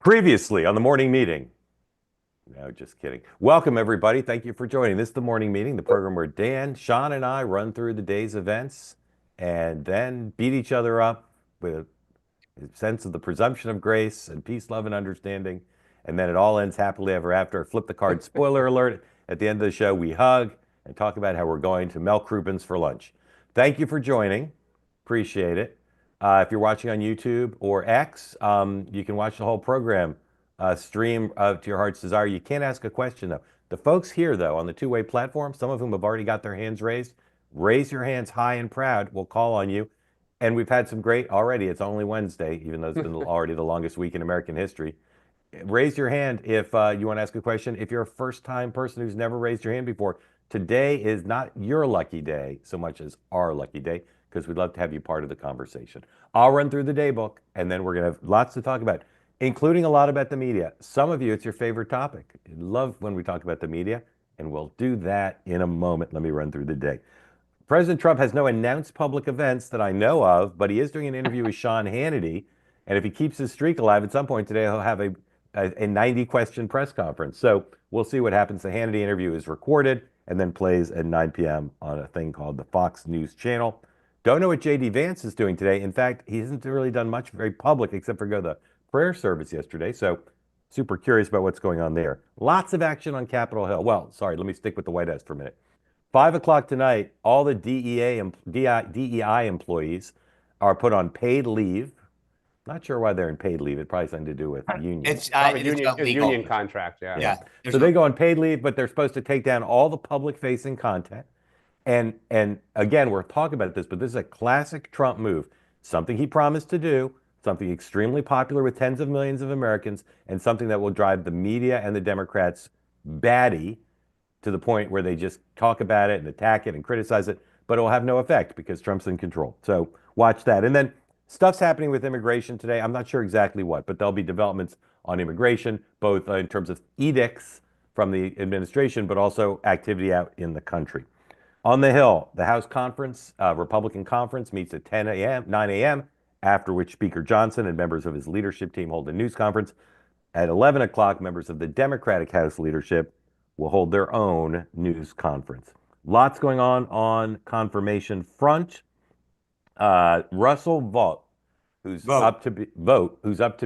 Previously on the morning meeting. No, just kidding. Welcome, everybody. Thank you for joining. This is the morning meeting, the program where Dan, Sean, and I run through the day's events and then beat each other up with a sense of the presumption of grace and peace, love, and understanding. And then it all ends happily ever after. Flip the card, spoiler alert. At the end of the show, we hug and talk about how we're going to Mel Krupin's for lunch. Thank you for joining. Appreciate it. If you're watching on YouTube or X, you can watch the whole program stream to your heart's desire. You can't ask a question, though. The folks here, though, on the two-way platform, some of whom have already got their hands raised, raise your hands high and proud. We'll call on you. And we've had some great already. It's only Wednesday, even though it's been already the longest week in American history. Raise your hand if you want to ask a question. If you're a first-time person who's never raised your hand before, today is not your lucky day so much as our lucky day, because we'd love to have you part of the conversation. I'll run through the day book, and then we're going to have lots to talk about, including a lot about the media. Some of you, it's your favorite topic. You love when we talk about the media, and we'll do that in a moment. Let me run through the day. President Trump has no announced public events that I know of, but he is doing an interview with Sean Hannity. And if he keeps his streak alive, at some point today, he'll have a 90-question press conference. So we'll see what happens. The Hannity interview is recorded and then plays at 9 p.m. on a thing called the Fox News Channel. Don't know what J.D. Vance is doing today. In fact, he hasn't really done much very public except for go to the prayer service yesterday. So super curious about what's going on there. Lots of action on Capitol Hill. Well, sorry, let me stick with the White House for a minute. 5 o'clock tonight, all the DEI employees are put on paid leave. Not sure why they're in paid leave. It probably has something to do with unions. It's union contract, yeah. Yeah. So they go on paid leave, but they're supposed to take down all the public-facing content. And again, we're talking about this, but this is a classic Trump move. Something he promised to do, something extremely popular with tens of millions of Americans, and something that will drive the media and the Democrats batty to the point where they just talk about it and attack it and criticize it, but it will have no effect because Trump's in control. So watch that. And then stuff's happening with immigration today. I'm not sure exactly what, but there'll be developments on immigration, both in terms of edicts from the administration, but also activity out in the country. On the Hill, the House conference, Republican conference, meets at 9 a.m., after which Speaker Johnson and members of his leadership team hold a news conference. At 11 o'clock, members of the Democratic House leadership will hold their own news conference. Lots going on confirmation front. Russell Vought, who's up to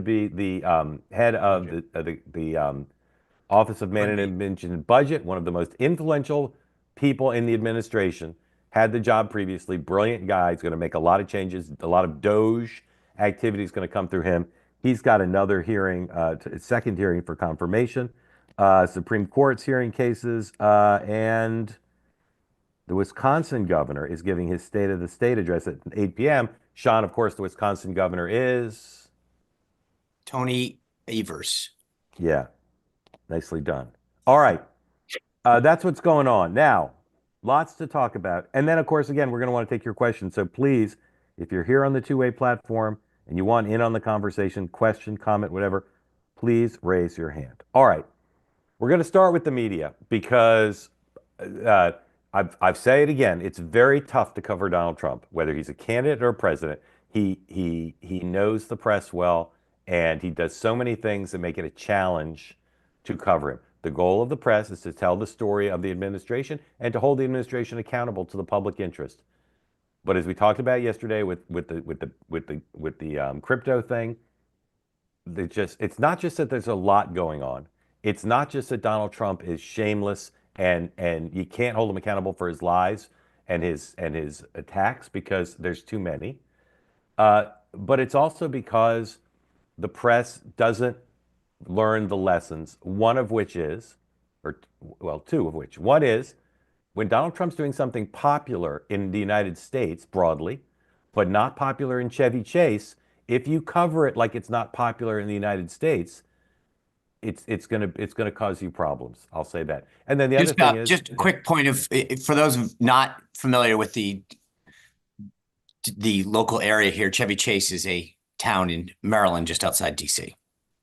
be the head of the Office of Management and Budget, one of the most influential people in the administration, had the job previously. Brilliant guy. He's going to make a lot of changes. A lot of DOGE activity is going to come through him. He's got another hearing, second hearing for confirmation. Supreme Court's hearing cases, and the Wisconsin governor is giving his State of the State address at 8 p.m. Sean, of course, the Wisconsin governor is? Tony Evers. Yeah, nicely done. All right, that's what's going on. Now, lots to talk about. And then, of course, again, we're going to want to take your questions. So please, if you're here on the two-way platform and you want in on the conversation, question, comment, whatever, please raise your hand. All right. We're going to start with the media because I've said it again. It's very tough to cover Donald Trump, whether he's a candidate or a president. He knows the press well, and he does so many things that make it a challenge to cover him. The goal of the press is to tell the story of the administration and to hold the administration accountable to the public interest. But as we talked about yesterday with the crypto thing, it's not just that there's a lot going on. It's not just that Donald Trump is shameless and you can't hold him accountable for his lies and his attacks because there's too many. But it's also because the press doesn't learn the lessons, one of which is, two of which. One is when Donald Trump's doing something popular in the United States broadly, but not popular in Chevy Chase, if you cover it like it's not popular in the United States, it's gonna cause you problems. I'll say that. And then the other thing is just a quick point of for those not familiar with the local area here. Chevy Chase is a town in Maryland, just outside D.C.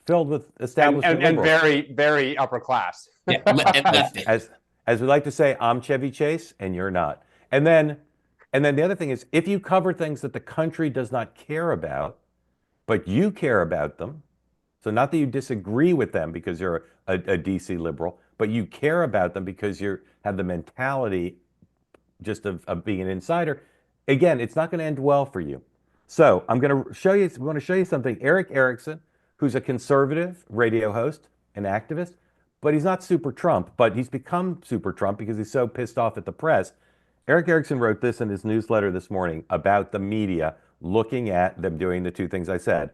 filled with established and very, very upper class. Yeah, as we like to say, I'm Chevy Chase and you're not. And then the other thing is, if you cover things that the country does not care about, but you care about them. So not that you disagree with them because you're a DC liberal, but you care about them because you have the mentality just of being an insider. Again, it's not going to end well for you. So I'm going to show you. We want to show you something. Eric Erickson, who's a conservative radio host, an activist, but he's not super Trump. But he's become super Trump because he's so pissed off at the press. Eric Erickson wrote this in his newsletter this morning about the media looking at them doing the two things I said,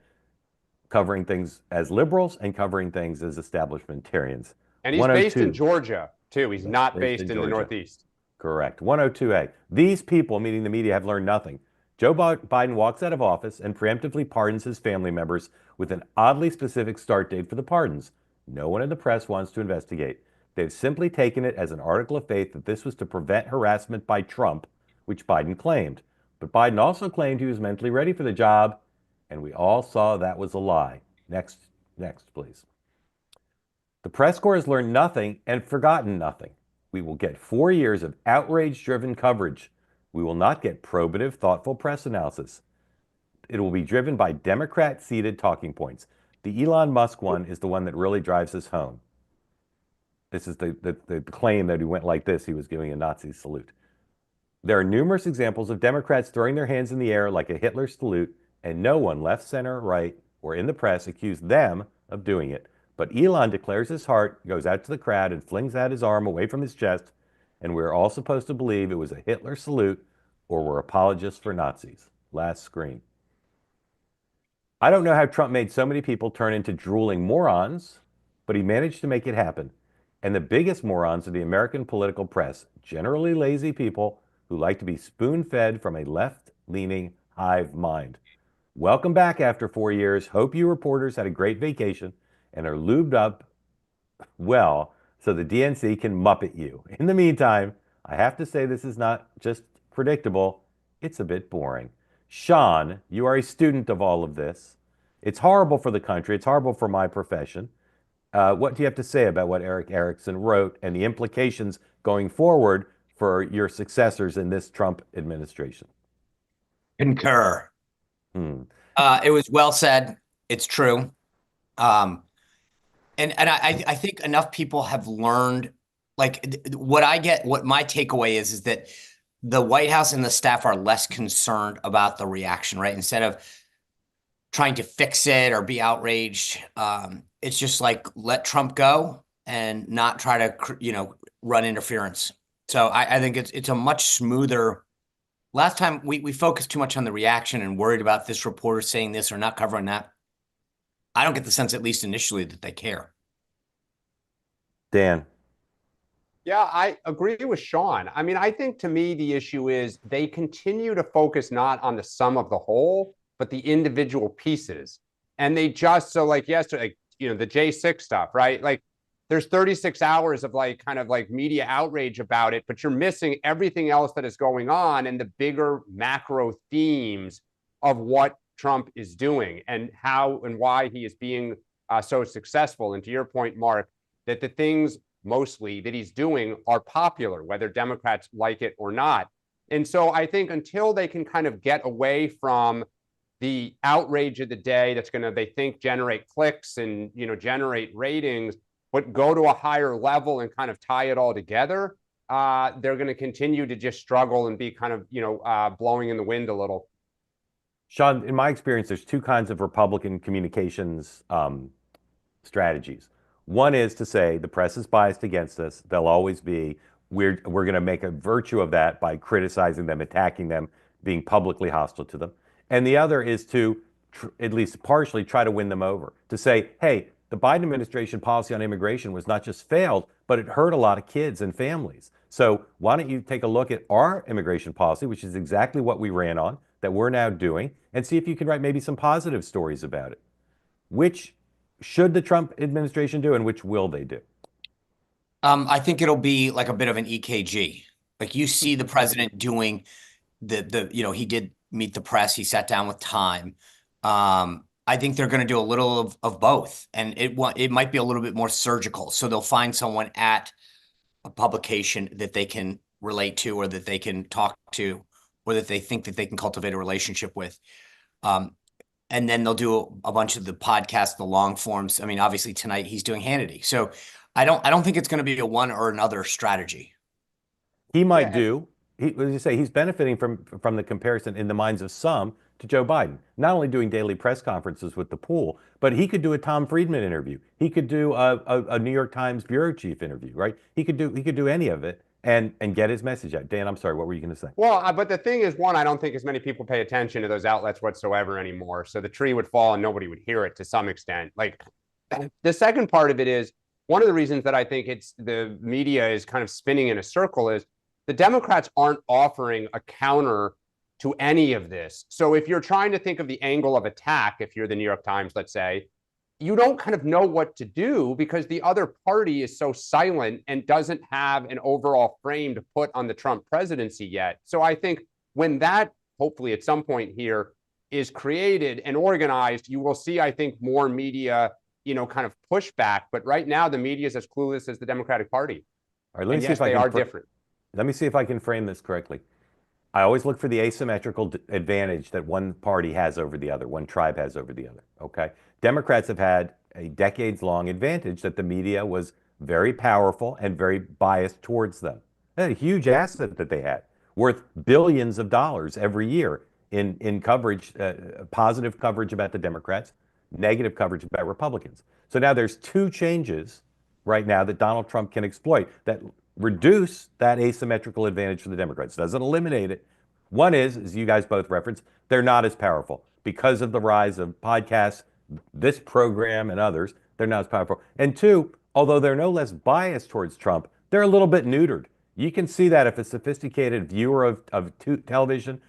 covering things as liberals and covering things as establishmentarians. And he's based in 102. Georgia, too. He's not based in the Georgia. Northeast. Correct. 102A. These people, meaning the media, have learned nothing. Joe Biden walks out of office and preemptively pardons his family members with an oddly specific start date for the pardons. No one in the press wants to investigate. They've simply taken it as an article of faith that this was to prevent harassment by Trump, which Biden claimed. But Biden also claimed he was mentally ready for the job, and we all saw that was a lie. Next, please. The press corps has learned nothing and forgotten nothing. We will get 4 years of outrage-driven coverage. We will not get probative, thoughtful press analysis. It will be driven by Democrat-seeded talking points. The Elon Musk one is the one that really drives us home. This is the claim that he went like this. He was giving a Nazi salute. There are numerous examples of Democrats throwing their hands in the air like a Hitler salute, and no one, left, center, right, or in the press, accused them of doing it. But Elon declares his heart, goes out to the crowd, and flings out his arm away from his chest, and we're all supposed to believe it was a Hitler salute or we're apologists for Nazis. Last screen. I don't know how Trump made so many people turn into drooling morons, but he managed to make it happen. And the biggest morons are the American political press, generally lazy people who like to be spoon-fed from a left-leaning hive mind. Welcome back after 4 years. Hope you reporters had a great vacation and are lubed up well so the DNC can muppet you. In the meantime, I have to say this is not just predictable, it's a bit boring. Sean, you are a student of all of this. It's horrible for the country. It's horrible for my profession. What do you have to say about what Eric Erickson wrote and the implications going forward for your successors in this Trump administration? Concur. It was well said. It's true. And I think enough people have learned, like what my takeaway is that the White House and the staff are less concerned about the reaction, right? Instead of trying to fix it or be outraged, it's just like, let Trump go and not try to, run interference. So I think it's a much smoother. Last time we focused too much on the reaction and worried about this reporter saying this or not covering that. I don't get the sense, at least initially, that they care. Dan. Yeah, I agree with Sean. I mean, I think to me, the issue is they continue to focus not on the sum of the whole, but the individual pieces. And they just, so like yesterday, the J6 stuff, right? Like there's 36 hours of kind of media outrage about it, but you're missing everything else that is going on and the bigger macro themes of what Trump is doing and how and why he is being so successful. And to your point, Mark, that the things mostly that he's doing are popular, whether Democrats like it or not. And so I think until they can kind of get away from the outrage of the day that's going to, they think, generate clicks and, generate ratings, but go to a higher level and kind of tie it all together, they're going to continue to just struggle and be kind of, blowing in the wind a little. Sean, in my experience, there's two kinds of Republican communications strategies. One is to say the press is biased against us. They'll always be. We're going to make a virtue of that by criticizing them, attacking them, being publicly hostile to them. And the other is to at least partially try to win them over, to say, hey, the Biden administration policy on immigration was not just failed, but it hurt a lot of kids and families. So why don't you take a look at our immigration policy, which is exactly what we ran on, that we're now doing, and see if you can write maybe some positive stories about it. Which should the Trump administration do and which will they do? I think it'll be like a bit of an EKG. Like you see the president doing he did meet the press. He sat down with Time. I think they're going to do a little of both, and it might be a little bit more surgical. So they'll find someone at a publication that they can relate to, or that they can talk to, or that they think that they can cultivate a relationship with. and then they'll do a bunch of the podcasts, the long forms. I mean, obviously tonight he's doing Hannity. So I don't think it's going to be a one or another strategy. He might Yeah, do. As you say, he's benefiting from the comparison in the minds of some to Joe Biden. Not only doing daily press conferences with the pool, but he could do a Tom Friedman interview. He could do a New York Times bureau chief interview, right? He could do any of it and get his message out. Dan, I'm sorry, what were you going to say? well, but the thing is, one, I don't think as many people pay attention to those outlets whatsoever anymore. So the tree would fall and nobody would hear it to some extent. Like the second part of it is one of the reasons that I think it's the media is kind of spinning in a circle is the Democrats aren't offering a counter to any of this. So if you're trying to think of the angle of attack, if you're the New York Times, let's say, you don't kind of know what to do because the other party is so silent and doesn't have an overall frame to put on the Trump presidency yet. So I think when that, hopefully at some point here, is created and organized, you will see, I think, more media, kind of pushback. But right now, the media is as clueless as the Democratic Party. All right, let me And see yes, if I they can are different. Let me see if I can frame this correctly. I always look for the asymmetrical advantage that one party has over the other, one tribe has over the other. Okay. Democrats have had a decades-long advantage that the media was very powerful and very biased towards them. They had a huge asset that they had, worth billions of dollars every year in coverage, positive coverage about the Democrats, negative coverage about Republicans. So now there's two changes right now that Donald Trump can exploit that reduce that asymmetrical advantage for the Democrats. Doesn't eliminate it. One is, as you guys both referenced, they're not as powerful because of the rise of podcasts, this program, and others. They're not as powerful. And two, although they're no less biased towards Trump, they're a little bit neutered. You can see that if a sophisticated viewer of television,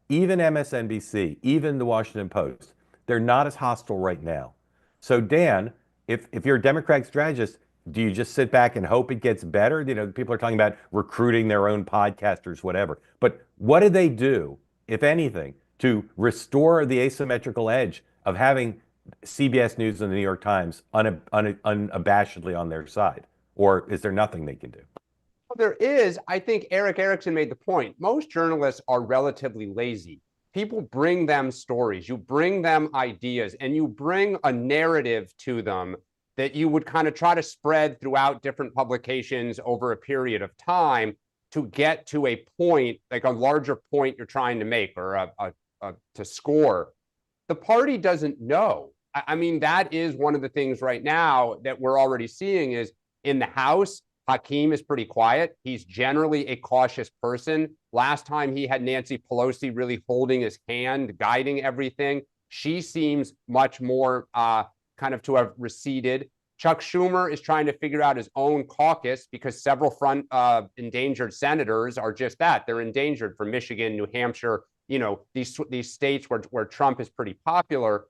even MSNBC, even the Washington Post, they're not as hostile right now. So Dan, if you're a Democratic strategist, do you just sit back and hope it gets better? People are talking about recruiting their own podcasters, whatever. But what do they do, if anything, to restore the asymmetrical edge of having CBS News and the New York Times unabashedly on their side? Or is there nothing they can do? Well, there is. I think Eric Erickson made the point. Most journalists are relatively lazy. People bring them stories, you bring them ideas, and you bring a narrative to them that you would kind of try to spread throughout different publications over a period of time to get to a point, like a larger point you're trying to make or to score. The party doesn't know. I mean, that is one of the things right now that we're already seeing is in the House, Hakeem is pretty quiet. He's generally a cautious person. Last time he had Nancy Pelosi really holding his hand, guiding everything. She seems much more kind of to have receded. Chuck Schumer is trying to figure out his own caucus because several front endangered senators are just that. They're endangered from Michigan, New Hampshire, these states where Trump is pretty popular.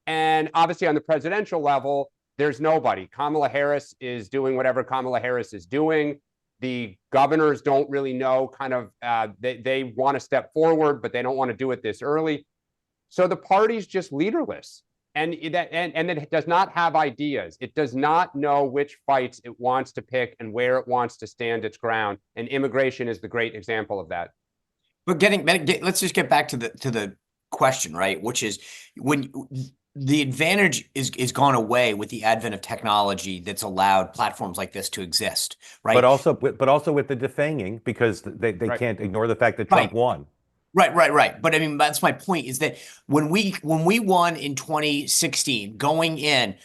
And obviously on the presidential level, there's nobody. Kamala Harris is doing whatever Kamala Harris is doing. The governors don't really know they want to step forward, but they don't want to do it this early. So the party's just leaderless. And it does not have ideas. It does not know which fights it wants to pick and where it wants to stand its ground. And immigration is the great example of that. But let's just get back to the question, right? Which is when the advantage is gone away with the advent of technology that's allowed platforms like this to exist, right? But also with the defanging, because they right. can't ignore the fact that Trump won. Right. But I mean, that's my point is that when we won in 2016, going in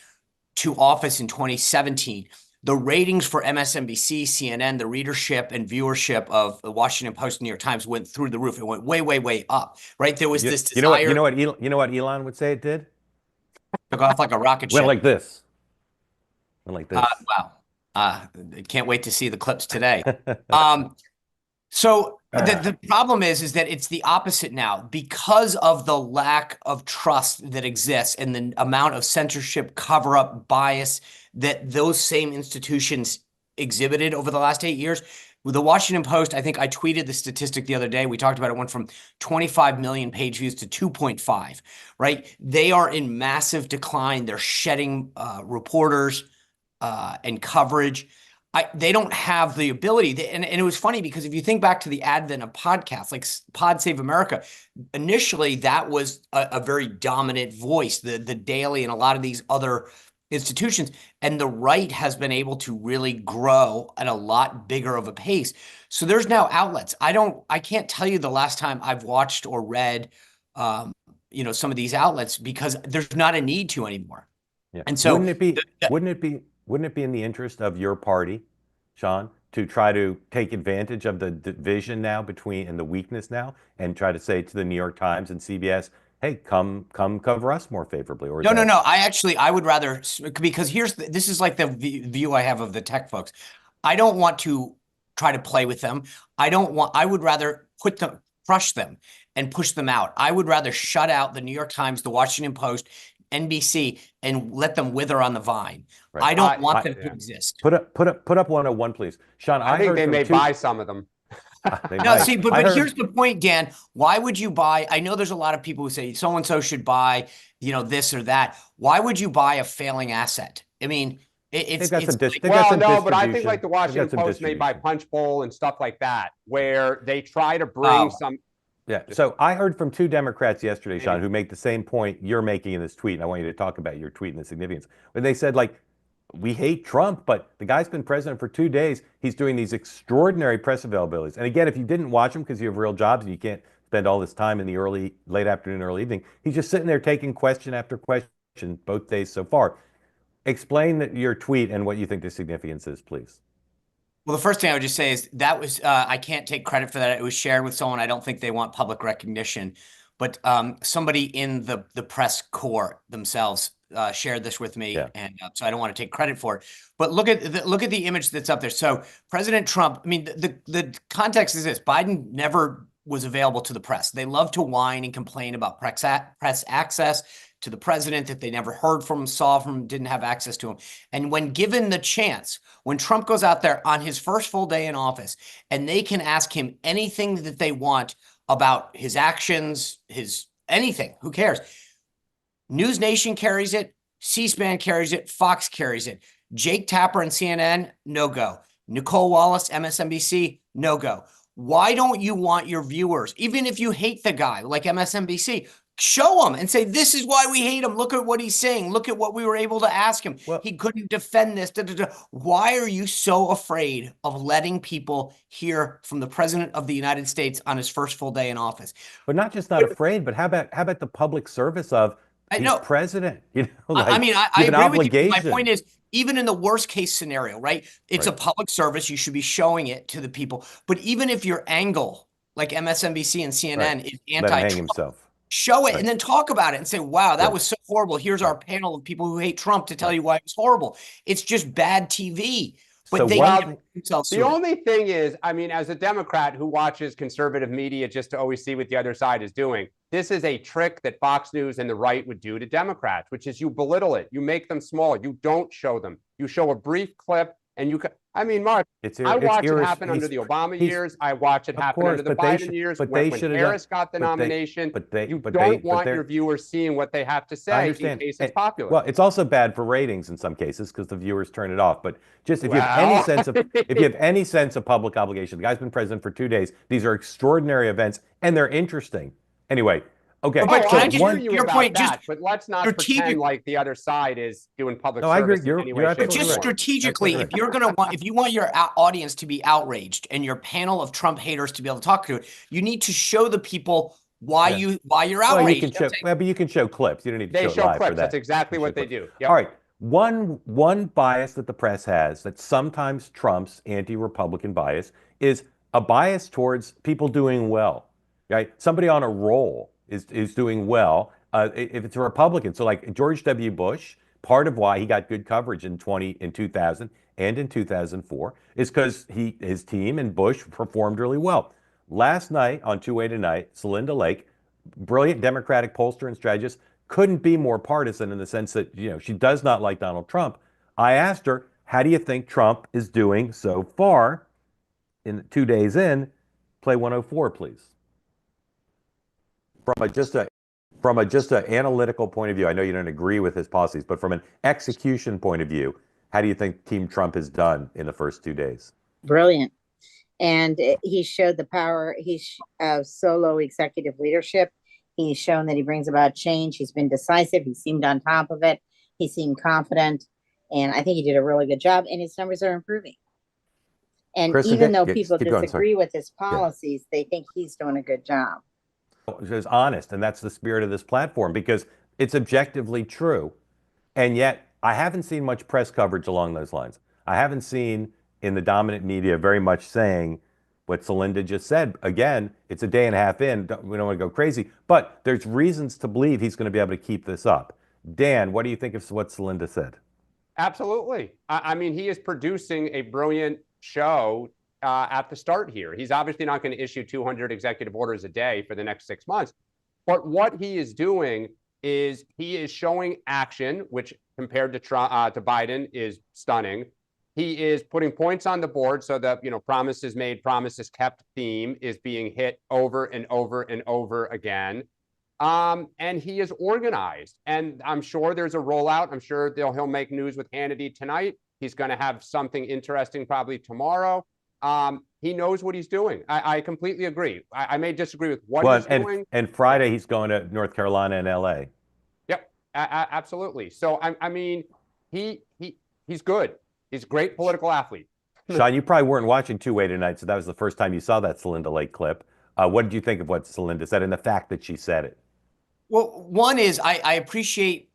to office in 2017, the ratings for MSNBC, CNN, the readership and viewership of the Washington Post, New York Times went through the roof. It went way, way, way up, right? There was this desire. You know what Elon would say it did? Took off like a rocket ship. Went like this. Went like this. Wow. Can't wait to see the clips today. So the problem is that it's the opposite now because of the lack of trust that exists and the amount of censorship, cover-up, bias that those same institutions exhibited over the last 8 years. With the Washington Post, I think I tweeted the statistic the other day. We talked about it, went from 25 million page views to 2.5, right? They are in massive decline. They're shedding reporters and coverage. they don't have the ability. And it was funny because if you think back to the advent of podcasts, like Pod Save America, initially that was a very dominant voice, the Daily and a lot of these other institutions. And the right has been able to really grow at a lot bigger of a pace. So there's now outlets. I can't tell you the last time I've watched or read, some of these outlets because there's not a need to anymore. Yeah. And so wouldn't it be in the interest of your party, Sean, to try to take advantage of the division now between and the weakness now and try to say to the New York Times and CBS, hey, come cover us more favorably? Or no. I would rather, because this is like the view I have of the tech folks. I don't want to try to play with them. I would rather crush them and push them out. I would rather shut out the New York Times, the Washington Post, NBC, and let them wither on the vine. Right. I don't want them to exist. Put up 101, please. Sean, I think they may buy some of them. No, see, but here's the point, Dan. Why would you buy? I know there's a lot of people who say so-and-so should buy, this or that. Why would you buy a failing asset? I mean, but I think like the Washington Post may buy Punchbowl and stuff like that, where they try to bring some. Yeah. So I heard from two Democrats yesterday, Sean, who make the same point you're making in this tweet. And I want you to talk about your tweet and the significance. When they said, like, we hate Trump, but the guy's been president for 2 days. He's doing these extraordinary press availabilities. And again, if you didn't watch him because you have real jobs and you can't spend all this time in the late afternoon, early evening, he's just sitting there taking question after question both days so far. Explain your tweet and what you think the significance is, please. Well, the first thing I would just say is that was I can't take credit for that. It was shared with someone. I don't think they want public recognition, but somebody in the press corps themselves shared this with me, and so I don't want to take credit for it. But look at the image that's up there. So President Trump. I mean, the context is this: Biden never was available to the press. They love to whine and complain about press access to the president, that they never heard from him, saw from him, didn't have access to him. And when given the chance, when Trump goes out there on his first full day in office and they can ask him anything that they want about his actions, his anything, who cares? News Nation carries it, C-SPAN carries it, Fox carries it. Jake Tapper and CNN, no go. Nicole Wallace, MSNBC, no go. Why don't you want your viewers, even if you hate the guy like MSNBC, show them and say, this is why we hate him. Look at what he's saying. Look at what we were able to ask him. Well, he couldn't defend this. Why are you so afraid of letting people hear from the president of the United States on his first full day in office? But not just not afraid, but how about the public service of he's president? Like, I agree with you. My point is, even in the worst case scenario, right? It's a public service. You should be showing it to the people. But even if your angle, like MSNBC and CNN, is anti-Trump, show it and then talk about it and say, wow, that was so horrible. Here's our panel of people who hate Trump to tell you why it was horrible. It's just bad TV. But the only thing is, I mean, as a Democrat who watches conservative media just to always see what the other side is doing, this is a trick that Fox News and the right would do to Democrats, which is you belittle it. You make them small. You don't show them. You show a brief clip and you can. I mean, Mark, I watched it happen under the Obama years. I watched it happen under the Biden years. When Harris got the nomination, you don't want your viewers seeing what they have to say in case it's popular. Well, it's also bad for ratings in some cases because the viewers turn it off. But just if you have any sense of if you have any sense of public obligation, the guy's been president for 2 days. These are extraordinary events and they're interesting. Anyway. Okay. I hear you about that, but let's not pretend like the other side is doing public service in any way, shape, or form. Just strategically, if you want your audience to be outraged and your panel of Trump haters to be able to talk to it, you need to show the people why you're outraged. But you can show clips. You don't need to show it live clips. for that. That's exactly what they do. Yep. All right. One bias that the press has that sometimes trumps anti-Republican bias is a bias towards people doing well. Right? Somebody on a roll is doing well if it's a Republican. So like George W. Bush, part of why he got good coverage in 2000 and in 2004 is because his team and Bush performed really well. Last night on Two-Way Tonight, Celinda Lake, brilliant Democratic pollster and strategist, couldn't be more partisan in the sense that she does not like Donald Trump. I asked her, how do you think Trump is doing so far in 2 days in? Play 104, please. From a just an analytical point of view, I know you don't agree with his policies, but from an execution point of view, How do you think Team Trump has done in the first 2 days? Brilliant. And he showed the power of solo executive leadership. He's shown that he brings about change. He's been decisive. He seemed on top of it. He seemed confident. And I think he did a really good job. And his numbers are improving. And Kristen, even though people keep going, disagree with his Yeah. policies, they think he's doing a good job. Is honest, and that's the spirit of this platform because it's objectively true. And yet, I haven't seen much press coverage along those lines. I haven't seen in the dominant media very much saying what Celinda just said. Again, it's a day and a half in. We don't want to go crazy, but there's reasons to believe he's going to be able to keep this up. Dan, what do you think of what Celinda said? Absolutely. I mean, he is producing a brilliant show at the start here. He's obviously not going to issue 200 executive orders a day for the next 6 months. But what he is doing is he is showing action, which compared to Biden is stunning. He is putting points on the board so that, promises made, promises kept theme is being hit over and over and over again. And he is organized. And I'm sure there's a rollout. I'm sure he'll make news with Hannity tonight. He's going to have something interesting probably tomorrow. He knows what he's doing. I completely agree. I may disagree with what he's doing. And Friday, he's going to North Carolina and LA. Yep, absolutely. So, I mean, he's good. He's a great political athlete. Sean, you probably weren't watching two-way tonight, so that was the first time you saw that Celinda Lake clip. What did you think of what Celinda said and the fact that she said it? Well, one is I appreciate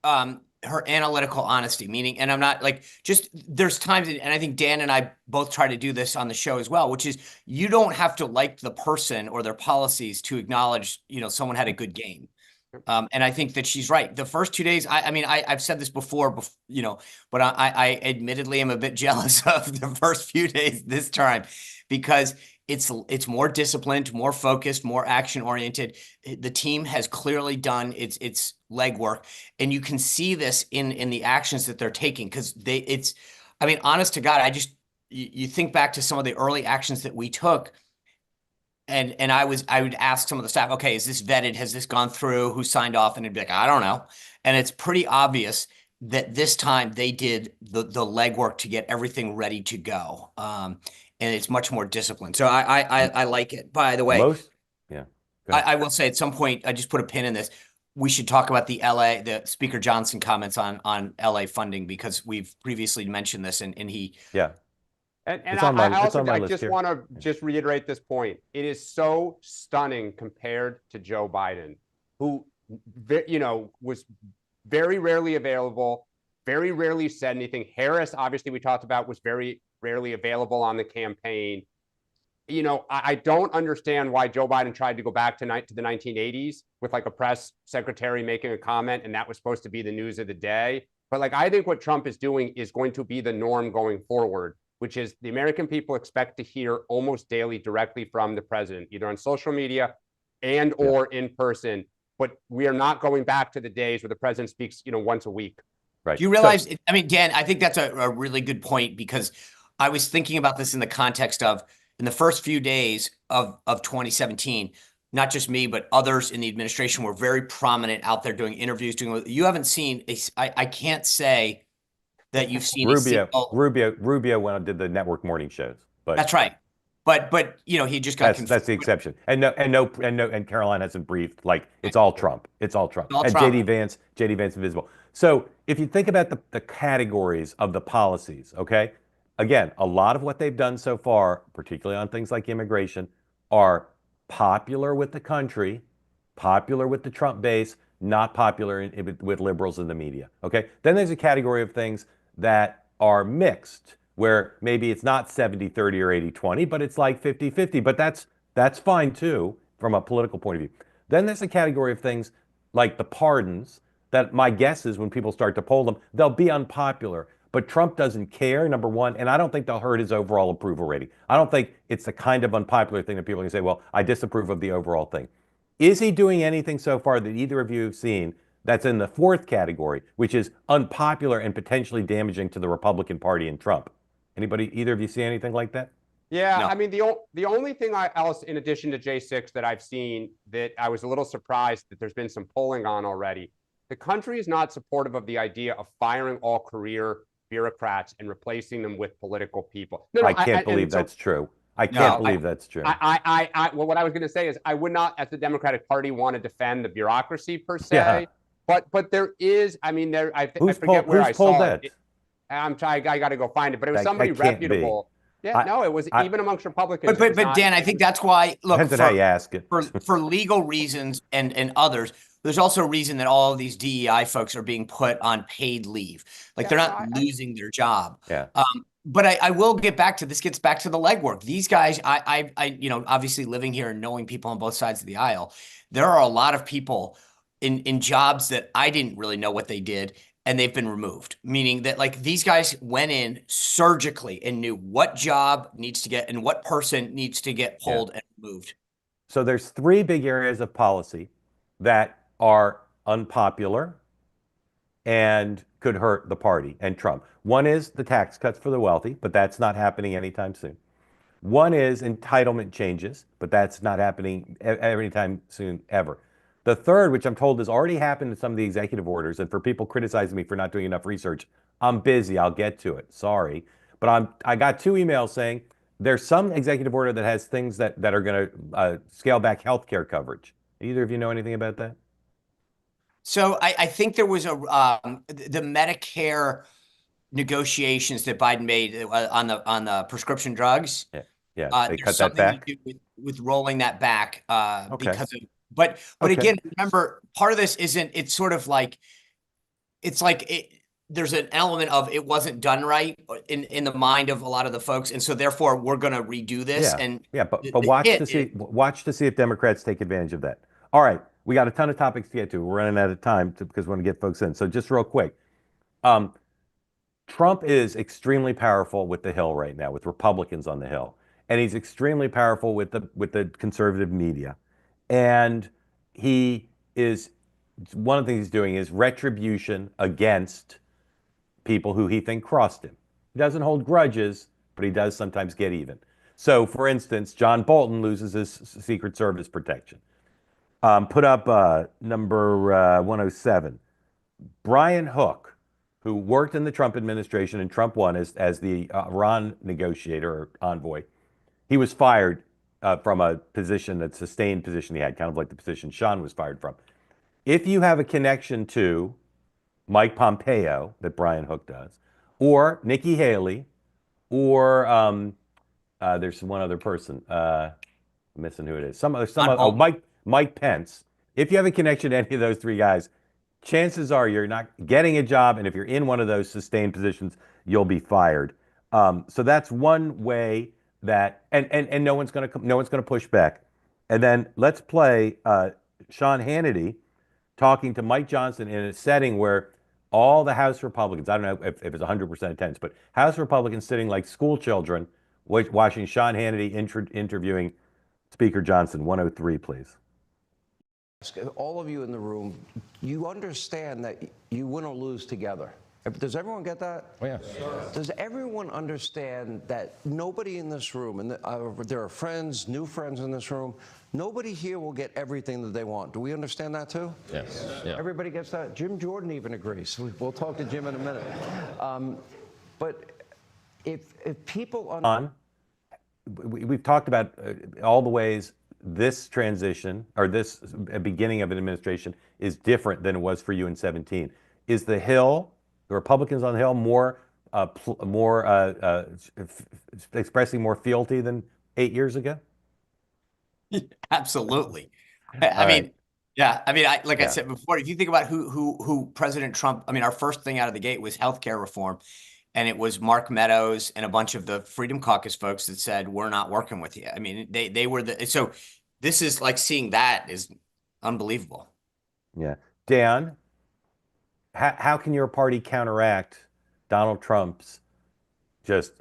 her analytical honesty, meaning, and I'm not like, just there's times, and I think Dan and I both try to do this on the show as well, which is you don't have to like the person or their policies to acknowledge, someone had a good game. And I think that she's right. The first 2 days, I mean, I've said this before, but I admittedly am a bit jealous of the first few days this time because it's more disciplined, more focused, more action oriented. The team has clearly done its legwork, and you can see this in the actions that they're taking because I mean, honest to God, you think back to some of the early actions that we took. And I would ask some of the staff, okay, is this vetted? Has this gone through? Who signed off? And it'd be like, I don't know. And it's pretty obvious that this time they did the legwork to get everything ready to go. And it's much more disciplined. So I like it. By the way, I will say at some point, I just put a pin in this. We should talk about the Speaker Johnson comments on LA funding because we've previously mentioned this and he. Yeah. And I just want to just reiterate this point. It is so stunning compared to Joe Biden, who, was very rarely available, very rarely said anything. Harris, obviously, we talked about, was very rarely available on the campaign. I don't understand why Joe Biden tried to go back to the 1980s with like a press secretary making a comment, and that was supposed to be the news of the day. But I think what Trump is doing is going to be the norm going forward, which is the American people expect to hear almost daily directly from the president, either on social media and or in person. But we are not going back to the days where the president speaks, once a week. Right. Do you realize, I mean, Dan, I think that's a really good point because I was thinking about this in the context of in the first few days of 2017, not just me, but others in the administration were very prominent out there doing interviews, you haven't seen, I can't say that you've seen Rubio went and did the network morning shows, but that's right. But he just got that's the exception. And Caroline hasn't briefed. It's all Trump. It's all Trump. All and Trump. JD Vance invisible. So if you think about the categories of the policies, okay, again, a lot of what they've done so far, particularly on things like immigration, are popular with the country, popular with the Trump base, not popular with liberals in the media. Okay, then there's a category of things that are mixed, where maybe it's not 70-30 or 80-20, but it's like 50-50. But that's fine too from a political point of view. Then there's a category of things like the pardons that my guess is when people start to poll them, they'll be unpopular. But Trump doesn't care, number one, and I don't think they'll hurt his overall approval rating. I don't think it's the kind of unpopular thing that people can say, well, I disapprove of the overall thing. Is he doing anything so far that either of you have seen that's in the fourth category, which is unpopular and potentially damaging to the Republican Party and Trump? Either of you see anything like that? Yeah, No. I mean, the only thing else, in addition to J6, that I've seen that I was a little surprised that there's been some polling on already, the country is not supportive of the idea of firing all career bureaucrats and replacing them with political people. No, I can't believe that's true. I can't believe that's true. Well, what I was going to say is I would not, as the Democratic Party, want to defend the bureaucracy per se. Yeah. But there is, I mean, I Who's forget where I pulled saw that? it. I got to go find it, but it was That somebody can't be. reputable. Yeah, no, it was even amongst Republicans. But Dan, I think that's why, look, Depends on how you ask it. for legal reasons and others, there's also a reason that all of these DEI folks are being put on paid leave. Like they're not losing their job. Yeah. But I will get back to this, gets back to the legwork. These guys, you know, obviously living here and knowing people on both sides of the aisle, there are a lot of people in jobs that I didn't really know what they did, and they've been removed, meaning that like these guys went in surgically and knew what job needs to get and what person needs to get pulled and removed. So there's three big areas of policy that are unpopular and could hurt the party and Trump. One is the tax cuts for the wealthy, but that's not happening anytime soon. One is entitlement changes, but that's not happening anytime soon ever. The third, which I'm told has already happened in some of the executive orders, and for people criticizing me for not doing enough research, I'm busy, I'll get to it, sorry. But I got 2 emails saying there's some executive order that has things that are going to scale back healthcare coverage. Either of you know anything about that? So I think there was the Medicare negotiations that Biden made on the prescription drugs. Yeah, they cut that back to do with rolling that back because of. But Okay. Again, remember, part of this isn't. It's sort of like, there's an element of it wasn't done right in the mind of a lot of the folks, and so therefore we're going to redo this. But watch to see if Democrats take advantage of that. All right, we got a ton of topics to get to. We're running out of time because we want to get folks in. So just real quick, Trump is extremely powerful with the Hill right now, with Republicans on the Hill, and he's extremely powerful with the conservative media. And one of the things he's doing is retribution against people who he thinks crossed him. He doesn't hold grudges, but he does sometimes get even. So, for instance, John Bolton loses his Secret Service protection. Put up number 107. Brian Hook, who worked in the Trump administration and Trump won as the Iran negotiator or envoy, he was fired from a position, a sustained position he had, kind of like the position Sean was fired from. If you have a connection to Mike Pompeo, that Brian Hook does, or Nikki Haley, or there's one other person, I'm missing who it is. Mike Pence. If you have a connection to any of those 3 guys, chances are you're not getting a job, and if you're in one of those sustained positions, you'll be fired. So that's one way that, and no one's going to push back. And then let's play Sean Hannity talking to Mike Johnson in a setting where all the House Republicans, I don't know if it's 100% attendance, but House Republicans sitting like school children watching Sean Hannity interviewing Speaker Johnson. 103, please. All of you in the room, you understand that you win or lose together. Does everyone get that? Oh, yeah. Does everyone understand that nobody in this room, and there are friends, new friends in this room, nobody here will get everything that they want. Do we understand that too? Yes. Yeah. Everybody gets that? Jim Jordan even agrees. We'll talk to Jim in a minute. But if people... We've talked about all the ways this transition, or this beginning of an administration, is different than it was for you in 2017. Is the Hill, the Republicans on the Hill, expressing more fealty than 8 years ago? Absolutely. I mean, I said before, if you think about who President Trump, I mean, our first thing out of the gate was healthcare reform. And it was Mark Meadows and a bunch of the Freedom Caucus folks that said, we're not working with you. I mean, they were so this is like seeing that is unbelievable. Yeah. Dan, how can your party counteract Donald Trump's just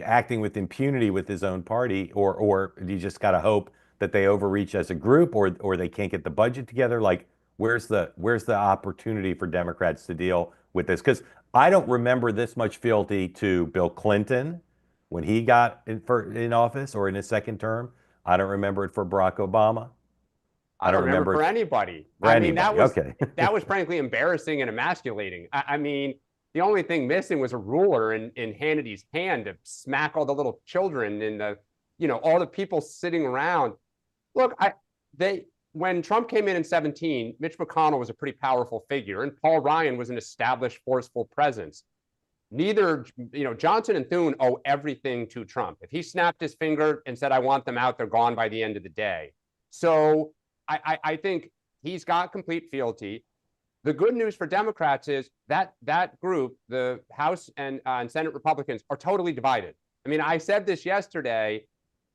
acting with impunity with his own party, or do you just got to hope that they overreach as a group, or they can't get the budget together? Like, where's the opportunity for Democrats to deal with this? Because I don't remember this much fealty to Bill Clinton when he got in office or in his second term. I don't remember it for Barack Obama. I don't remember for anybody. That was frankly embarrassing and emasculating. I mean, the only thing missing was a ruler in Hannity's hand to smack all the little children and all the people sitting around. Look, when Trump came in 2017, Mitch McConnell was a pretty powerful figure, and Paul Ryan was an established, forceful presence. Neither, Johnson and Thune owe everything to Trump. If he snapped his finger and said, I want them out, they're gone by the end of the day. So I think he's got complete fealty. The good news for Democrats is that group, the House and Senate Republicans, are totally divided. I mean, I said this yesterday.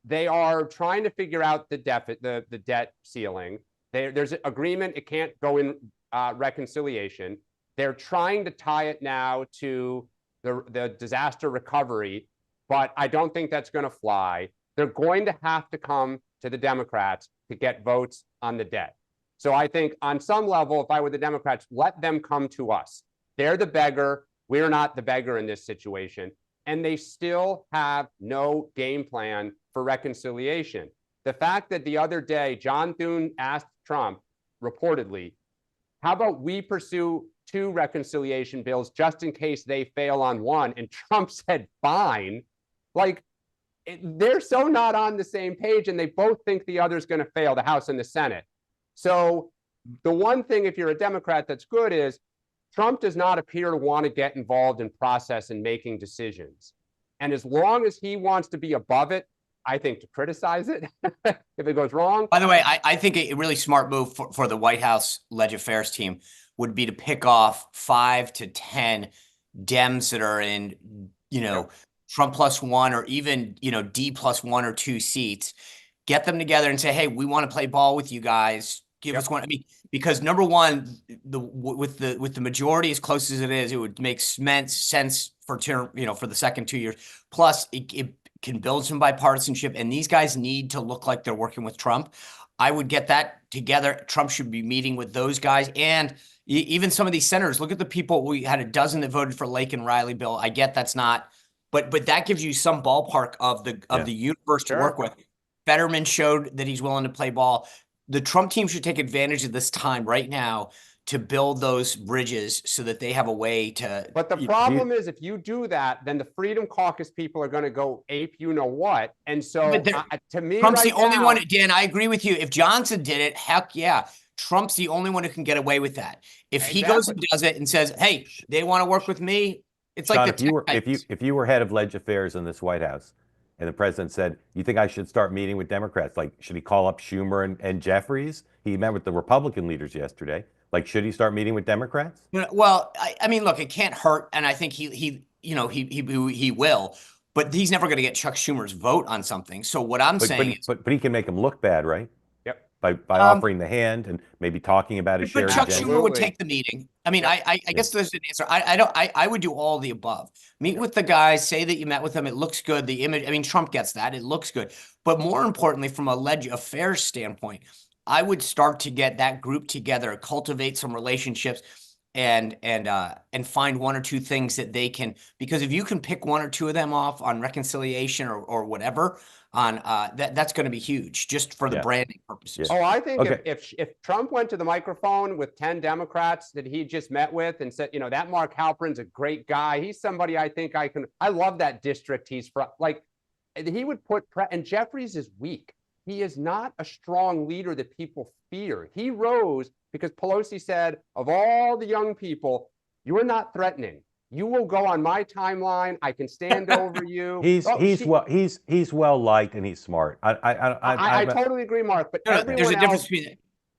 They are trying to figure out the debt ceiling. There's an agreement. It can't go in reconciliation. They're trying to tie it now to the disaster recovery, but I don't think that's going to fly. They're going to have to come to the Democrats to get votes on the debt. So I think on some level, if I were the Democrats, let them come to us. They're the beggar. We're not the beggar in this situation. And they still have no game plan for reconciliation. The fact that the other day, John Thune asked Trump, reportedly, how about we pursue 2 reconciliation bills just in case they fail on one? And Trump said, fine. Like, they're so not on the same page, and they both think the other's going to fail, the House and the Senate. So the one thing, if you're a Democrat, that's good is Trump does not appear to want to get involved in process and making decisions. And as long as he wants to be above it, I think to criticize it if it goes wrong. By the way, I think a really smart move for the White House Leg Affairs team would be to pick off 5 to 10 Dems that are in, Trump +1 or even, D +1 or 2 seats, get them together and say, hey, we want to play ball with you guys. Give us one. I mean, because number one, with the majority as close as it is, it would make sense for for the second 2 years. Plus, it can build some bipartisanship, and these guys need to look like they're working with Trump. I would get that together. Trump should be meeting with those guys and even some of these senators. Look at the people. We had a dozen that voted for Lake and Riley bill. I get that's not, but that gives you some ballpark of the universe to work with. Fetterman showed that he's willing to play ball. The Trump team should take advantage of this time right now to build those bridges so that they have a way to. But the problem is, if you do that, then the Freedom Caucus people are going to go ape what. And so to me, Trump's the only one. Dan, I agree with you. If Johnson did it, heck yeah. Trump's the only one who can get away with that. If he goes and does it and says, hey, they want to work with me, it's Sean, like if you were head of Leg Affairs in this White House and the president said, you think I should start meeting with Democrats? Like, should he call up Schumer and Jeffries? He met with the Republican leaders yesterday. Like, should he start meeting with Democrats? Well, I mean, look, it can't hurt. And I think he will, but he's never going to get Chuck Schumer's vote on something. So what I'm saying is. But he can make him look bad, right? Yep. By offering the hand and maybe talking about his shared Chuck agenda. Schumer would take the meeting. I mean, I guess there's an answer. I would do all the above. Meet with the guys, say that you met with them. It looks good. The image, I mean, Trump gets that. It looks good. But more importantly, from a Leg Affairs standpoint, I would start to get that group together, cultivate some relationships, and find 1 or 2 things that they can, because if you can pick 1 or 2 of them off on reconciliation or whatever, on that's going to be huge just for the branding purposes. Oh, I think if Trump went to the microphone with 10 Democrats that he just met with and said, that Mark Halperin's a great guy. He's somebody I think I love that district he's from. Like, he would and Jeffries is weak. He is not a strong leader that people fear. He rose because Pelosi said, of all the young people, you're not threatening. You will go on my timeline. I can stand over you. He's well liked and he's smart. I totally agree, Mark. But there's a difference between.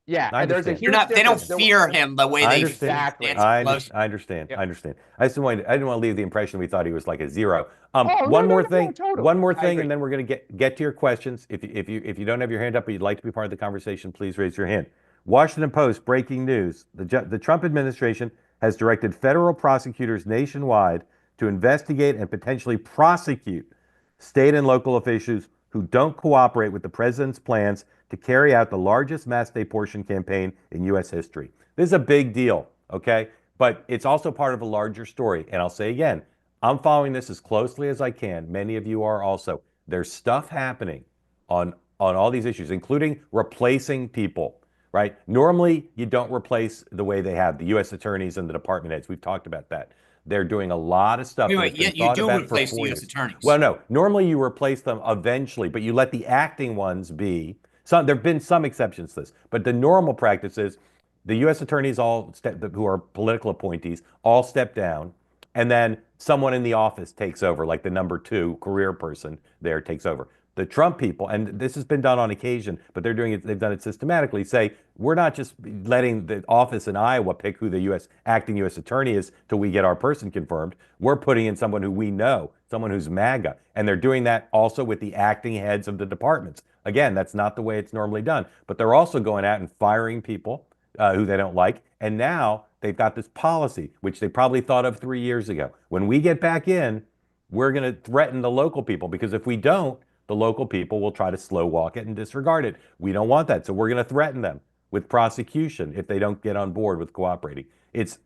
Yeah, there's a huge They don't fear him the way they exactly. I understand. Yep. I understand. I didn't want to leave the impression we thought he was like a zero. One more thing, and then we're going to get to your questions. If you don't have your hand up, but you'd like to be part of the conversation, please raise your hand. Washington Post breaking news: the Trump administration has directed federal prosecutors nationwide to investigate and potentially prosecute state and local officials who don't cooperate with the president's plans to carry out the largest mass deportation campaign in U.S. history. This is a big deal, okay? But it's also part of a larger story. And I'll say again, I'm following this as closely as I can. Many of you are also. There's stuff happening on all these issues, including replacing people, right? Normally, you don't replace the way they have the U.S. attorneys and the department heads. We've talked about that. They're doing a lot of stuff Wait, that wait, has been yeah, you thought do about for replace the 4 U.S. years. attorneys. Well, no, normally you replace them eventually, but you let the acting ones be. Some, there've been some exceptions to this, but the normal practice is the U.S. attorneys who are political appointees all step down, and then someone in the office takes over, like the number 2 career person there takes over. The Trump people, and this has been done on occasion, but they're doing it, they've done it systematically, say, we're not just letting the office in Iowa pick who the U.S. acting U.S. attorney is till we get our person confirmed. We're putting in someone who we know, someone who's MAGA. And they're doing that also with the acting heads of the departments. Again, that's not the way it's normally done. But they're also going out and firing people who they don't like. And now they've got this policy, which they probably thought of 3 years ago. When we get back in, we're going to threaten the local people, because if we don't, the local people will try to slow walk it and disregard it. We don't want that. So we're going to threaten them with prosecution if they don't get on board with cooperating. It's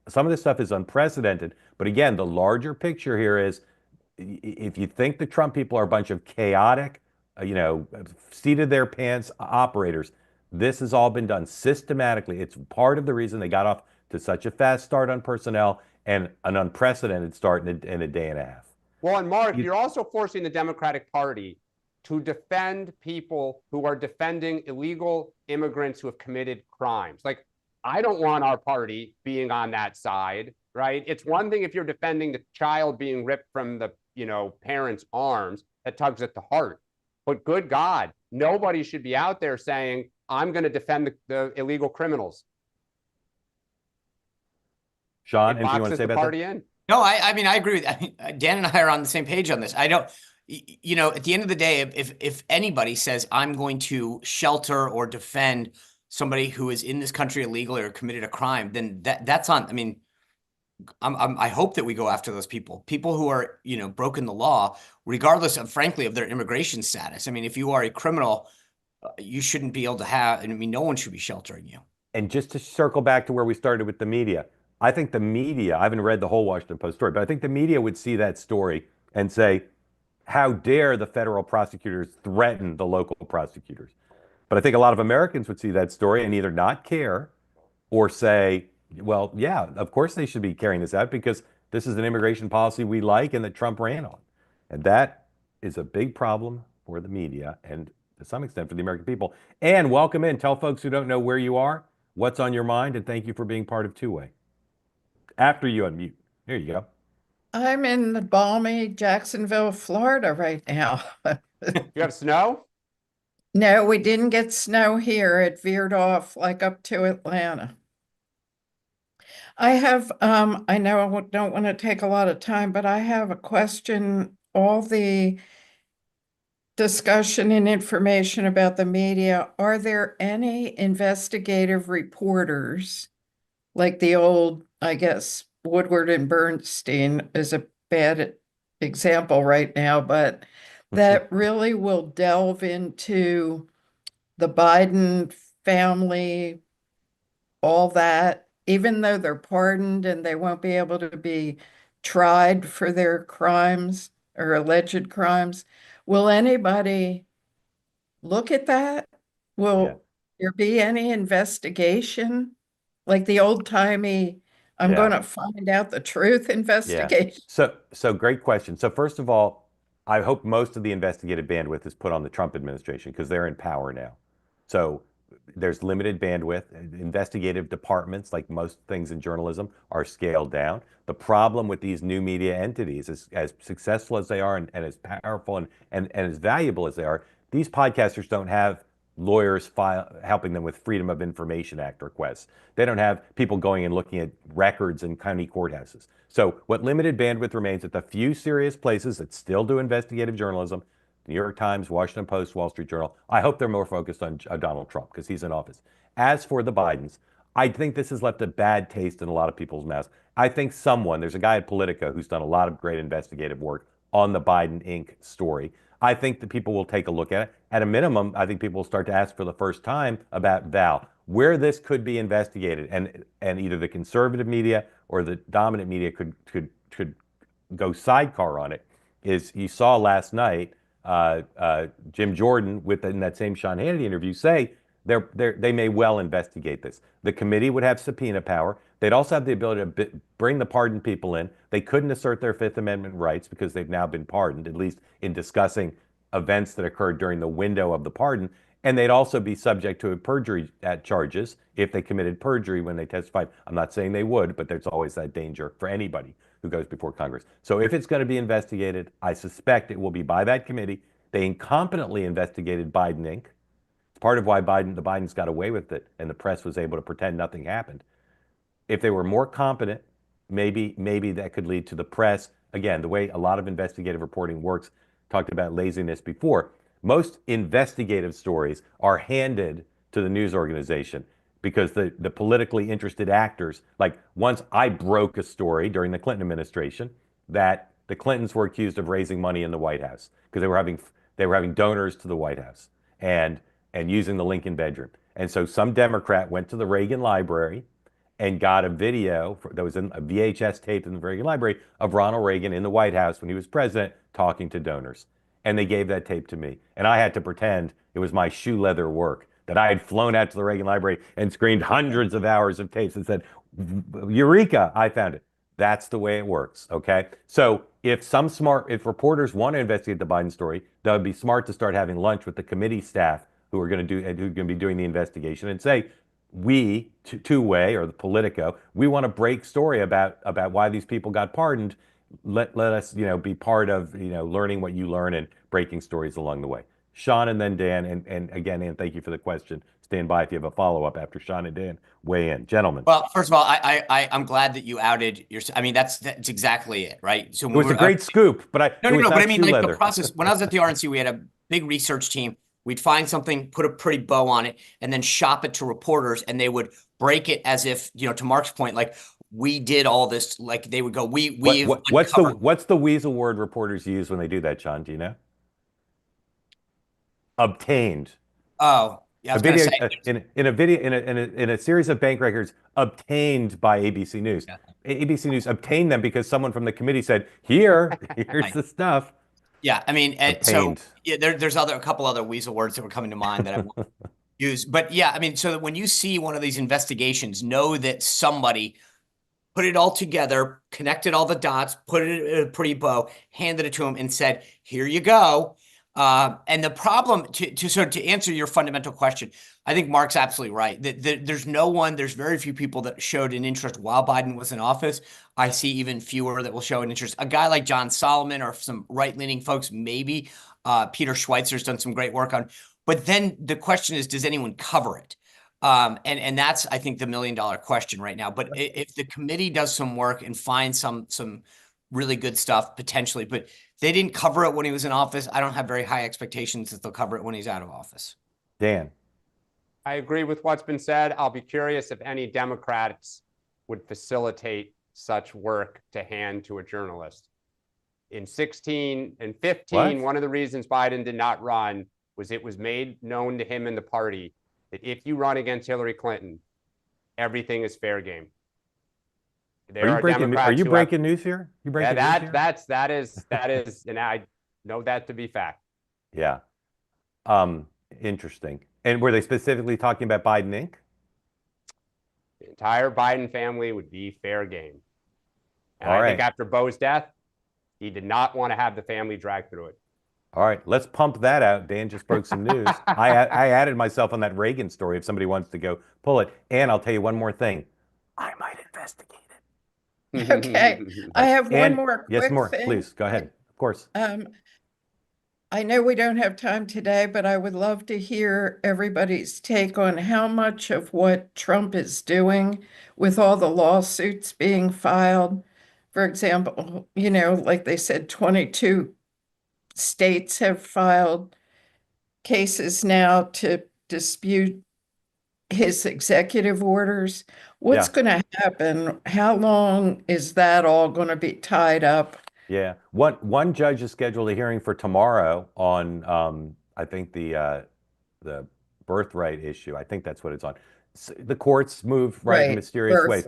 some of this stuff is unprecedented. But again, the larger picture here is, if you think the Trump people are a bunch of chaotic, seat of their pants operators, this has all been done systematically. It's part of the reason they got off to such a fast start on personnel and an unprecedented start in a day and a half. Well, and Mark, you're also forcing the Democratic Party to defend people who are defending illegal immigrants who have committed crimes. Like, I don't want our party being on that side, right? It's one thing if you're defending the child being ripped from the, parents' arms, that tugs at the heart. But good God, nobody should be out there saying, I'm going to defend the illegal criminals. Sean, It anything you want to boxes say the about party that? in. No, I mean, I agree with, I mean, Dan and I are on the same page on this. I don't, at the end of the day, if anybody says I'm going to shelter or defend somebody who is in this country illegally or committed a crime, then that's on, I mean, I hope that we go after those people who are, broken the law, regardless of, frankly, of their immigration status. I mean, if you are a criminal, you shouldn't be able to have, I mean, no one should be sheltering you. And just to circle back to where we started with the media, I think the media, I haven't read the whole Washington Post story, but I think the media would see that story and say, how dare the federal prosecutors threaten the local prosecutors? But I think a lot of Americans would see that story and either not care or say, well, yeah, of course they should be carrying this out because this is an immigration policy we like and that Trump ran on. And that is a big problem for the media and to some extent for the American people. And welcome in. Tell folks who don't know where you are, what's on your mind, and thank you for being part of Two Way. After you unmute. Here you go. I'm in the balmy Jacksonville, Florida right now. You have snow? No, we didn't get snow here. It veered off like up to Atlanta. I have, I know I don't want to take a lot of time, but I have a question. All the discussion and information about the media, are there any investigative reporters, like the old, I guess, Woodward and Bernstein is a bad example right now, but that really will delve into the Biden family, all that, even though they're pardoned and they won't be able to be tried for their crimes or alleged crimes? Will anybody look at that? Will there be any investigation? Like the old timey, I'm going to find out the truth investigation. So great question. So first of all, I hope most of the investigative bandwidth is put on the Trump administration because they're in power now. So there's limited bandwidth. Investigative departments, like most things in journalism, are scaled down. The problem with these new media entities is, as successful as they are and as powerful and as valuable as they are, these podcasters don't have lawyers helping them with Freedom of Information Act requests. They don't have people going and looking at records in county courthouses. So what limited bandwidth remains at the few serious places that still do investigative journalism, New York Times, Washington Post, Wall Street Journal, I hope they're more focused on Donald Trump because he's in office. As for the Bidens, I think this has left a bad taste in a lot of people's mouths. I think there's a guy at Politico who's done a lot of great investigative work on the Biden Inc. story. I think that people will take a look at it. At a minimum, I think people will start to ask for the first time about Val, where this could be investigated, and either the conservative media or the dominant media could go sidecar on it. Is you saw last night Jim Jordan in that same Sean Hannity interview say They may well investigate this. The committee would have subpoena power. They'd also have the ability to bring the pardoned people in. They couldn't assert their Fifth Amendment rights because they've now been pardoned, at least in discussing events that occurred during the window of the pardon. And they'd also be subject to perjury charges if they committed perjury when they testified. I'm not saying they would, but there's always that danger for anybody who goes before Congress. So if it's going to be investigated, I suspect it will be by that committee. They incompetently investigated Biden Inc. It's part of why the Bidens got away with it and the press was able to pretend nothing happened. If they were more competent, maybe that could lead to the press. Again, the way a lot of investigative reporting works, talked about laziness before. Most investigative stories are handed to the news organization because the politically interested actors, like once I broke a story during the Clinton administration that the Clintons were accused of raising money in the White House because they were having donors to the White House and using the Lincoln bedroom. And so some Democrat went to the Reagan Library and got a video that was in a VHS tape in the Reagan Library of Ronald Reagan in the White House when he was president talking to donors. And they gave that tape to me. And I had to pretend it was my shoe leather work, that I had flown out to the Reagan Library and screened hundreds of hours of tapes and said, Eureka, I found it. That's the way it works, okay? So if reporters want to investigate the Biden story, that would be smart to start having lunch with the committee staff who are going to be doing the investigation and say, we, two-way or the Politico, we want to break story about why these people got pardoned. Let us, be part of, learning what you learn and breaking stories along the way. Sean and then Dan, and again, Ann, thank you for the question. Stand by if you have a follow-up after Sean and Dan weigh in. Gentlemen. Well, first of all, I'm glad that you outed your. I mean, that's exactly it, right? So it was a great scoop, but no. But I mean, like the process. When I was at the RNC, we had a big research team. We'd find something, put a pretty bow on it, and then shop it to reporters, and they would break it as if, to Mark's point, like we did all this. Like they would go, what's the weasel word reporters use when they do that, Sean? Do you know? Obtained. Oh, yeah. I was going to say in a series of bank records obtained by ABC News. Yeah. ABC News obtained them because someone from the committee said, here's the stuff. Yeah, I mean, so yeah, there's a couple other weasel words that were coming to mind that I won't use, but yeah, I mean, so that when you see one of these investigations, know that somebody put it all together, connected all the dots, put it in a pretty bow, handed it to him, and said, "Here you go." And the problem to answer your fundamental question, I think Mark's absolutely right. There's very few people that showed an interest while Biden was in office. I see even fewer that will show an interest. A guy like John Solomon or some right-leaning folks, maybe. Peter Schweitzer's done some great work on. But then the question is, does anyone cover it? And that's, I think, the million-dollar question right now. But if the committee does some work and finds some really good stuff potentially, but they didn't cover it when he was in office, I don't have very high expectations that they'll cover it when he's out of office. Dan. I agree with what's been said. I'll be curious if any Democrats would facilitate such work to hand to a journalist. In 16 and 15, one of the reasons Biden did not run was it was made known to him and the party that if you run against Hillary Clinton, everything is fair game. Are you breaking news here? You breaking news here? That is, and I know that to be fact. Yeah. Interesting. And were they specifically talking about Biden Inc.? The entire Biden family would be fair game. And I think after Bo's death, he did not want to have the family drag through it. All right, let's pump that out. Dan just broke some news. I added myself on that Reagan story if somebody wants to go pull it. And I'll tell you one more thing. I might investigate it. Okay, I have one more quick thing. Please, go ahead. Of course. I know we don't have time today, but I would love to hear everybody's take on how much of what Trump is doing with all the lawsuits being filed. For example, like they said, 22 states have filed cases now to dispute his executive orders. What's going to happen? How long is that all going to be tied up? Yeah, one judge is scheduled a hearing for tomorrow on I think the birthright issue. I think that's what it's on. So the courts move in mysterious ways.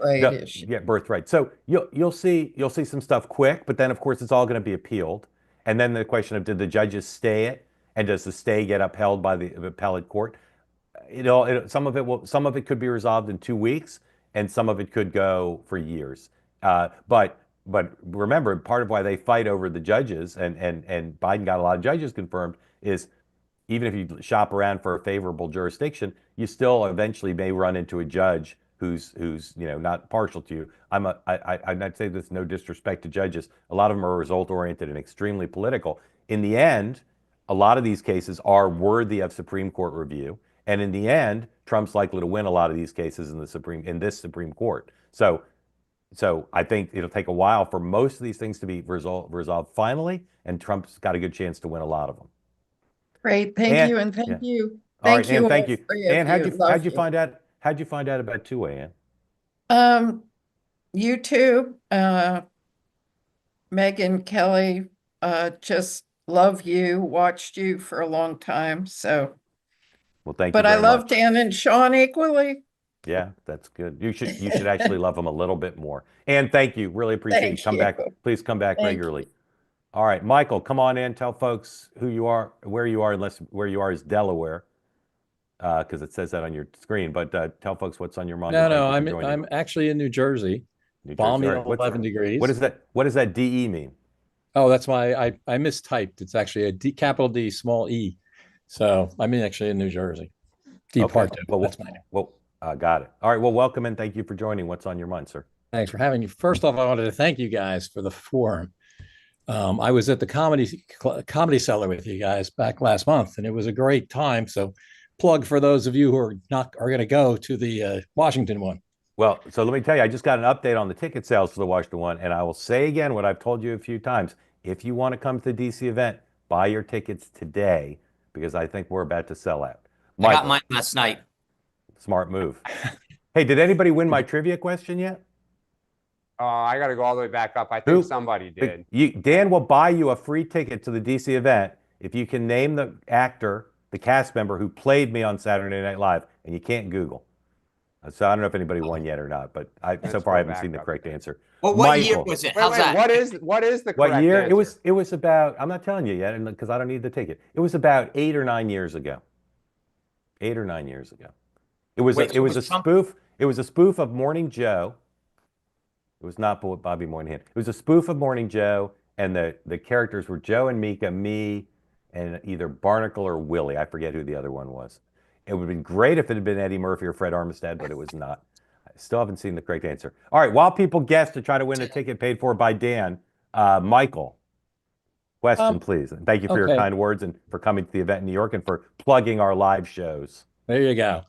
Yeah, birthright. So you'll see some stuff quick, but then of course it's all going to be appealed. And then the question of, did the judges stay it, and does the stay get upheld by the appellate court? some of it could be resolved in 2 weeks, and some of it could go for years. But remember, part of why they fight over the judges, and Biden got a lot of judges confirmed, is even if you shop around for a favorable jurisdiction, you still eventually may run into a judge who's not partial to you. I'd not say this, no disrespect to judges. A lot of them are result oriented and extremely political. In the end, a lot of these cases are worthy of Supreme Court review, and in the end, Trump's likely to win a lot of these cases in this Supreme Court. So I think it'll take a while for most of these things to be resolved finally, and Trump's got a good chance to win a lot of them. Great, thank Ann, you, and yeah. thank you. All right, Thank you, Ann, thank all you. three of Ann, you. Love how'd you you. find out? How'd you find out about two-way, Ann? YouTube, Megan, Kelly, just love you, watched you for a long time, so. Well, thank you But I very love much. Dan and Sean equally. Yeah, that's good. You should actually love them a little bit more. And thank you. Really appreciate it. Thank Come you. back. Please come back Thank regularly. All right, Michael, come on in. Tell folks who you are, where you are, unless where you are is Delaware, because it says that on your screen. But tell folks what's on your mind. No, and thank no, you for I'm joining. I'm actually in New Jersey. New Jersey. Balmy All right. 11 degrees. What does that DE mean? Oh, that's why I mistyped. It's actually a capital D, small E. So I'm actually in New Jersey. Departed. Well, That's my name. well, got it. All right. Well, welcome and thank you for joining. What's on your mind, sir? Thanks for having me. First off, I wanted to thank you guys for the forum. I was at the comedy cellar with you guys back last month, and it was a great time. So, plug for those of you who are going to go to the Washington one. Well, so let me tell you, I just got an update on the ticket sales for the Washington one, and I will say again what I've told you a few times. If you want to come to the DC event, buy your tickets today, because I think we're about to sell out. I got Michael, mine last night. smart move. Hey, did anybody win my trivia question yet? I got to go all the way back up. I think somebody did. Dan will buy you a free ticket to the DC event if you can name the actor, the cast member who played me on Saturday Night Live, and you can't Google. So I don't know if anybody won yet or not, but so far I haven't seen the correct answer. Well, what year Michael, was it? Wait, How's wait, that? what is the what correct year? answer? It was about, I'm not telling you yet because I don't need the ticket. It was about 8 or 9 years ago. 8 or 9 years ago. It was Wait, it was a Trump? spoof. It was a spoof of Morning Joe. It was not Bobby Moynihan. It was a spoof of Morning Joe, and the characters were Joe and Mika, me, and either Barnacle or Willie. I forget who the other one was. It would have been great if it had been Eddie Murphy or Fred Armstead, but it was not. I still haven't seen the correct answer. All right, while people guess to try to win a ticket paid for by Dan, Michael, question, please. And thank you for your Okay. kind words and for coming to the event in New York and for plugging our live shows. There you go.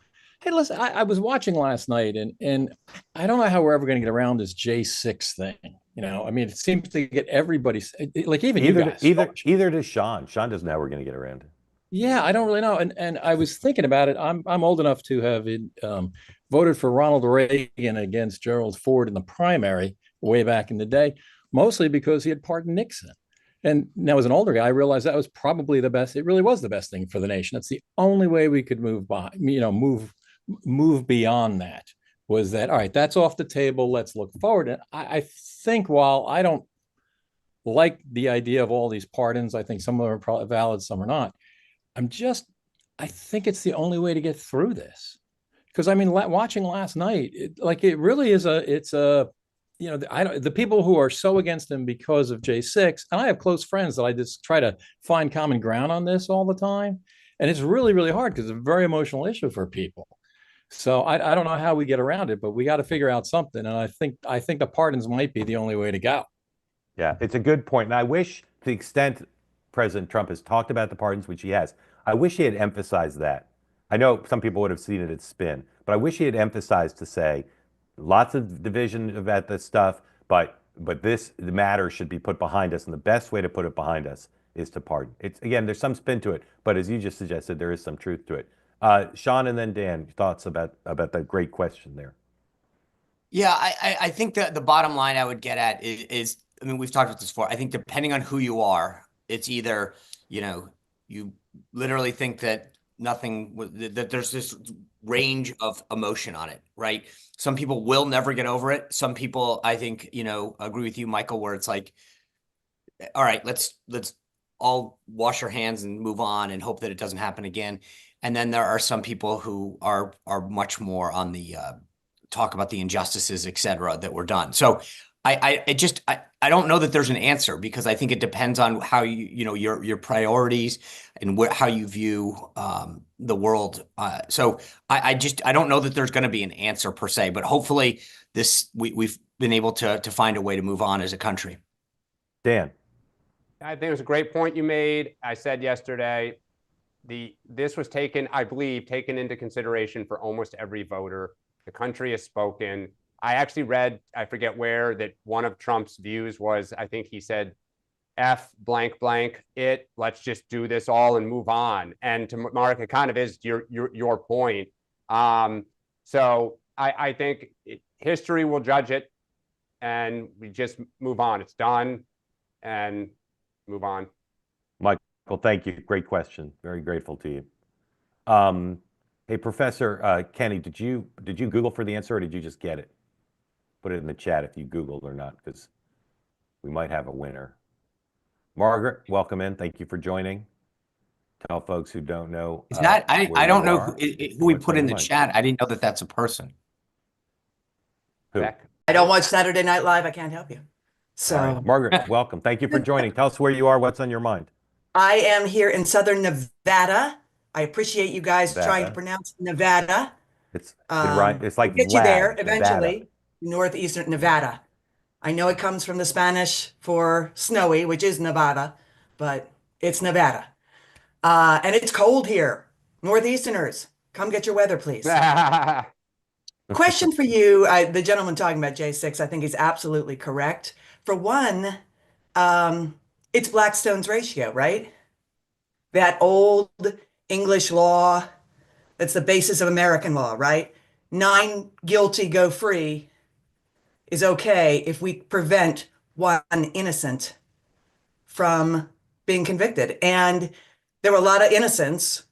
Hey, listen, I was watching last night, and I don't know how we're ever going to get around this J6 thing. You know, I mean, it seems to get everybody, like even you guys. Either does Sean. Sean doesn't know how we're going to get around it. Yeah, I don't really know. And I was thinking about it. I'm old enough to have voted for Ronald Reagan against Gerald Ford in the primary way back in the day, mostly because he had pardoned Nixon. And now, as an older guy, I realized that was probably the best. It really was the best thing for the nation. That's the only way we could move beyond that. Was that all right? That's off the table. Let's look forward. And I think while I don't like the idea of all these pardons, I think some of them are probably valid, some are not. I think it's the only way to get through this. Because I mean, watching last night, it really is the people who are so against him because of J6, and I have close friends that I just try to find common ground on this all the time. And it's really, really hard because it's a very emotional issue for people. So I don't know how we get around it, but we got to figure out something. And I think the pardons might be the only way to go. Yeah, it's a good point. And I wish, to the extent President Trump has talked about the pardons, which he has, I wish he had emphasized that. I know some people would have seen it as spin, but I wish he had emphasized to say lots of division about this stuff, but the matter should be put behind us, and the best way to put it behind us is to pardon. It's, again, there's some spin to it, but as you just suggested, there is some truth to it. Sean and then Dan, thoughts about that great question there. Yeah, I think that the bottom line I would get at is, I mean, we've talked about this before. I think depending on who you are, it's either, you literally think that that there's this range of emotion on it, right? Some people will never get over it. Some people, I think, agree with you, Michael, where it's like, all right, let's all wash our hands and move on and hope that it doesn't happen again. And then there are some people who are much more on the talk about the injustices, et cetera, that were done. So I don't know that there's an answer, because I think it depends on how your priorities and how you view the world. So I don't know that there's going to be an answer per se, but hopefully we've been able to find a way to move on as a country. Dan. I think it was a great point you made. I said yesterday, this was I believe, taken into consideration for almost every voter. The country has spoken. I actually read, I forget where, that one of Trump's views was, I think he said, F blank blank it, let's just do this all and move on. And to Mark, it kind of is your point. So I think history will judge it, and we just move on. It's done, and move on. Michael, thank you. Great question. Very grateful to you. Hey, Professor Kenny, did you Google for the answer, or did you just get it? Put it in the chat if you Googled or not, because we might have a winner. Margaret, welcome in. Thank you for joining. Tell folks who don't know. Is that I don't know who we put in the mind. chat. I didn't know that that's a person. Who? I don't watch Saturday Night Live. I can't help you. So, All right. Margaret, welcome. Thank you for joining. Tell us where you are. What's on your mind? I am here in Southern Nevada. I appreciate you guys trying to pronounce Nevada. It's right. It's like we'll get you there eventually. Nevada. Northeastern Nevada. I know it comes from the Spanish for snowy, which is Nevada, but it's Nevada. And it's cold here. Northeasterners, come get your weather, please. Question for you. The gentleman talking about J6, I think he's absolutely correct. For one, it's Blackstone's ratio, right? That old English law, that's the basis of American law, right? 9 guilty go free is okay if we prevent 1 innocent from being convicted. And there were a lot of innocents,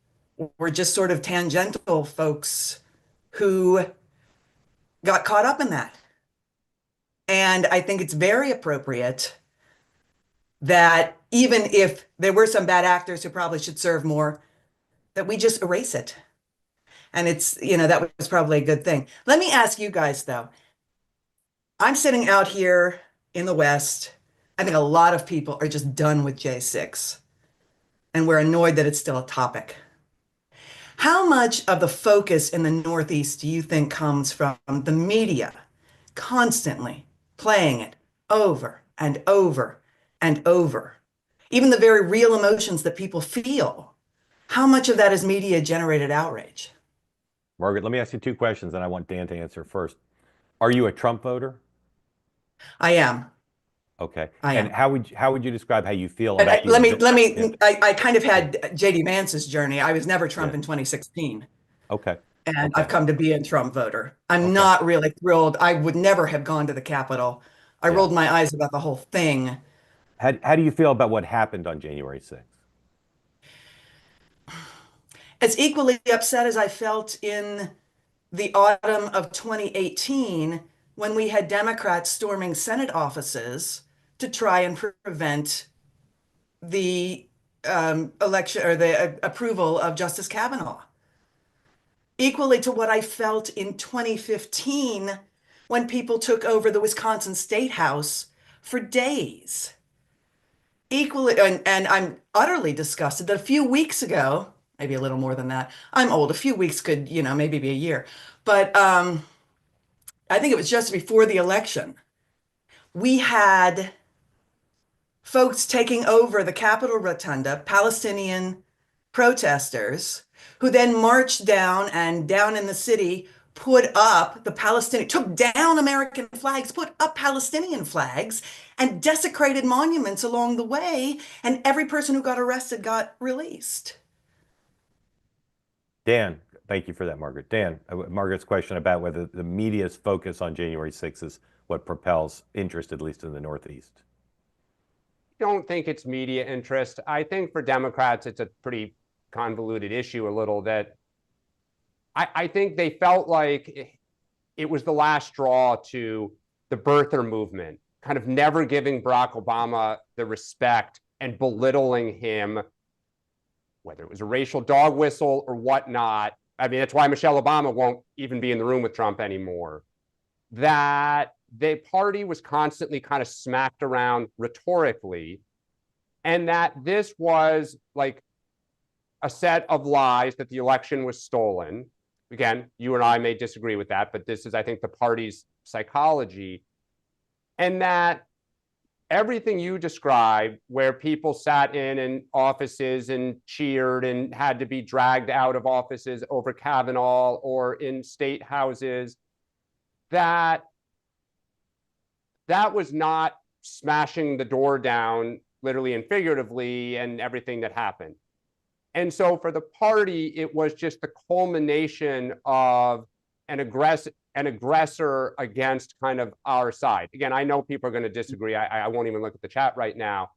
were just sort of tangential folks who got caught up in that. And I think it's very appropriate that even if there were some bad actors who probably should serve more, that we just erase it. And it's, that was probably a good thing. Let me ask you guys, though. I'm sitting out here in the West. I think a lot of people are just done with J6. And we're annoyed that it's still a topic. How much of the focus in the Northeast do you think comes from the media constantly playing it over and over and over? Even the very real emotions that people feel. How much of that is media generated outrage? Margaret, let me ask you 2 questions, and I want Dan to answer first. Are you a Trump voter? I am. Okay. I am. And how would you describe how you feel about let me yeah. I kind of had JD Vance's journey. I was never Trump in 2016. Okay. And I've come to be a Trump voter. I'm not really thrilled. I would never have gone to the Capitol. I rolled my eyes about the whole thing. How do you feel about what happened on January 6th? As equally upset as I felt in the autumn of 2018 when we had Democrats storming Senate offices to try and prevent the election or the approval of Justice Kavanaugh. Equally to what I felt in 2015 when people took over the Wisconsin State House for days. Equally, and I'm utterly disgusted that a few weeks ago, maybe a little more than that, I'm old, a few weeks could, maybe be a year, but I think it was just before the election, we had folks taking over the Capitol Rotunda, Palestinian protesters, who then marched down and down in the city put up took down American flags, put up Palestinian flags, and desecrated monuments along the way, and every person who got arrested got released. Dan, thank you for that, Margaret. Dan, Margaret's question about whether the media's focus on January 6th is what propels interest, at least in the Northeast. I don't think it's media interest. I think for Democrats, it's a pretty convoluted issue, a little, that I think they felt like it was the last straw to the birther movement, kind of never giving Barack Obama the respect and belittling him, whether it was a racial dog whistle or whatnot. I mean, that's why Michelle Obama won't even be in the room with Trump anymore. That the party was constantly kind of smacked around rhetorically, and that this was like a set of lies that the election was stolen. Again, you and I may disagree with that, but this is, I think, the party's psychology. And that everything you described, where people sat in offices and cheered and had to be dragged out of offices over Kavanaugh or in state houses, that was not smashing the door down, literally and figuratively, and everything that happened. And so for the party, it was just the culmination of an aggressor against kind of our side. Again, I know people are going to disagree. I won't even look at the chat right now.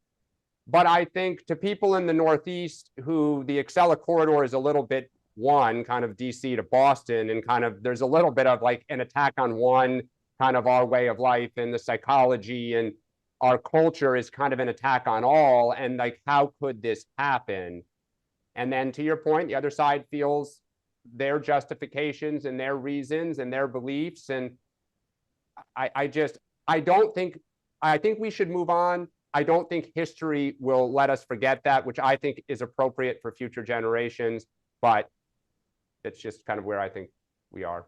But I think to people in the Northeast who the Acela corridor is a little bit one, kind of DC to Boston, and kind of there's a little bit of like an attack on one, kind of our way of life and the psychology, and our culture is kind of an attack on all. And like, how could this happen? And then to your point, the other side feels their justifications and their reasons and their beliefs. And I think we should move on. I don't think history will let us forget that, which I think is appropriate for future generations, but it's just kind of where I think we are.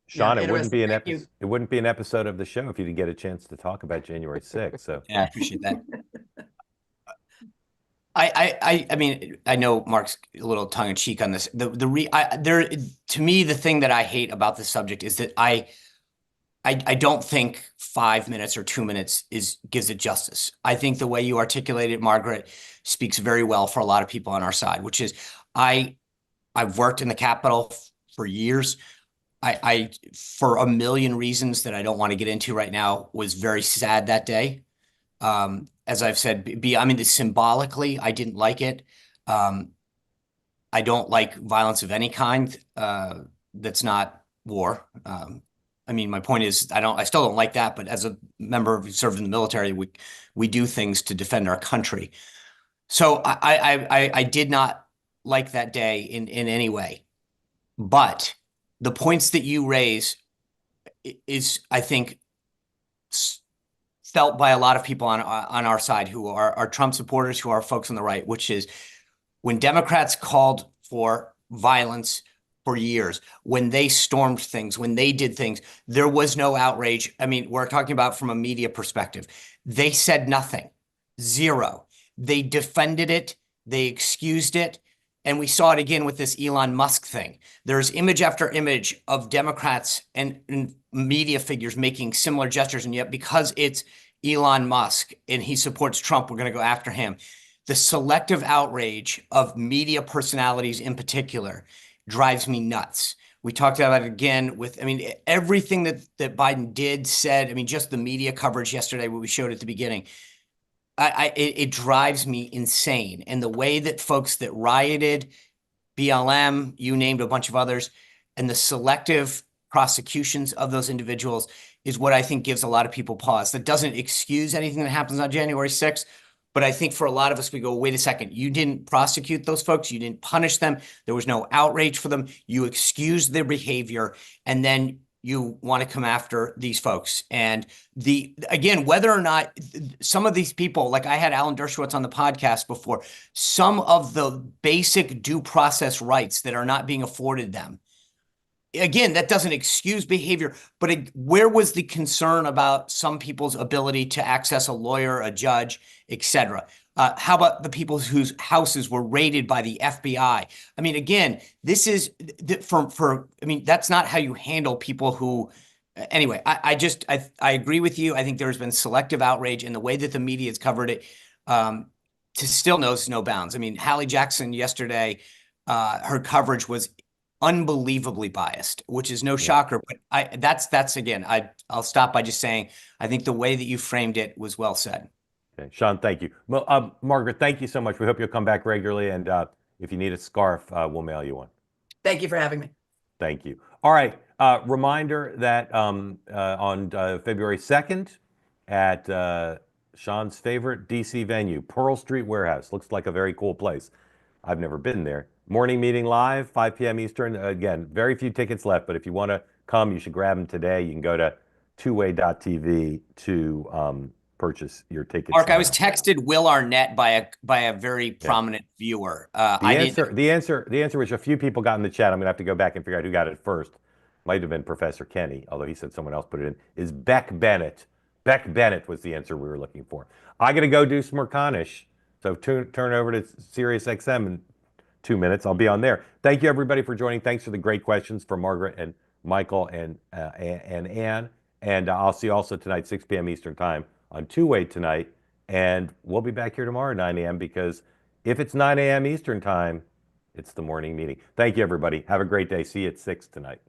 Sean, Yeah, it wouldn't be an interesting. Thank episode. It wouldn't be an episode of the show if you didn't get a chance to talk about January 6th. So Yeah, I appreciate that. I mean, I know Mark's a little tongue in cheek on this. To me, the thing that I hate about this subject is that I don't think 5 minutes or 2 minutes gives it justice. I think the way you articulate it, Margaret, speaks very well for a lot of people on our side, which is I've worked in the Capitol for years. I for a million reasons that I don't want to get into right now, was very sad that day. As I've said, I mean, symbolically, I didn't like it. I don't like violence of any kind that's not war. I mean, my point is, I still don't like that, but as a member who served in the military, we do things to defend our country. So I did not like that day in any way. But the points that you raise is, I think, felt by a lot of people on our side who are Trump supporters, who are folks on the right, which is when Democrats called for violence for years, when they stormed things, when they did things, there was no outrage. I mean, we're talking about from a media perspective. They said nothing, zero. They defended it. They excused it. And we saw it again with this Elon Musk thing. There's image after image of Democrats and media figures making similar gestures. And yet, because it's Elon Musk and he supports Trump, we're going to go after him. The selective outrage of media personalities in particular drives me nuts. We talked about it again with, I mean, everything that Biden did, said, I mean, just the media coverage yesterday, what we showed at the beginning, it drives me insane. And the way that folks that rioted, BLM, you named a bunch of others, and the selective prosecutions of those individuals is what I think gives a lot of people pause. That doesn't excuse anything that happens on January 6th. But I think for a lot of us, we go, wait a second, you didn't prosecute those folks. You didn't punish them. There was no outrage for them. You excused their behavior. And then you want to come after these folks. And again, whether or not some of these people, like I had Alan Dershowitz on the podcast before, some of the basic due process rights that are not being afforded them. Again, that doesn't excuse behavior, but where was the concern about some people's ability to access a lawyer, a judge, etc.? How about the people whose houses were raided by the FBI? I mean, again, this is I mean, that's not how you handle people who, anyway, I agree with you. I think there's been selective outrage in the way that the media has covered it, to still knows no bounds. I mean, Hallie Jackson yesterday, her coverage was unbelievably biased, which is no shocker, but that's again, I'll stop by just saying, I think the way that you framed it was well said. Okay. Sean, thank you. Well, Margaret, thank you so much. We hope you'll come back regularly. And if you need a scarf, we'll mail you one. Thank you for having me. Thank you. All right. Reminder that on February 2nd at Sean's favorite DC venue, Pearl Street Warehouse. Looks like a very cool place. I've never been there. Morning meeting live, 5 p.m. Eastern. Again, very few tickets left, but if you want to come, you should grab them today. You can go to twoway.tv to purchase your tickets. Mark, I was now. texted Will Arnett by a very prominent viewer. The answer, which a few people got in the chat, I'm gonna have to go back and figure out who got it first. Might have been Professor Kenny, although he said someone else put it in. Is Beck Bennett? Beck Bennett was the answer we were looking for. I gotta go do some more Connish, so turn over to Sirius XM in 2 minutes. I'll be on there. Thank you everybody for joining. Thanks for the great questions from Margaret and Michael and Ann. And I'll see you also tonight, 6 p.m. Eastern time on Two-Way tonight. And we'll be back here tomorrow at 9 a.m. because if it's 9 a.m. Eastern time, it's the morning meeting. Thank you, everybody. Have a great day. See you at 6 tonight.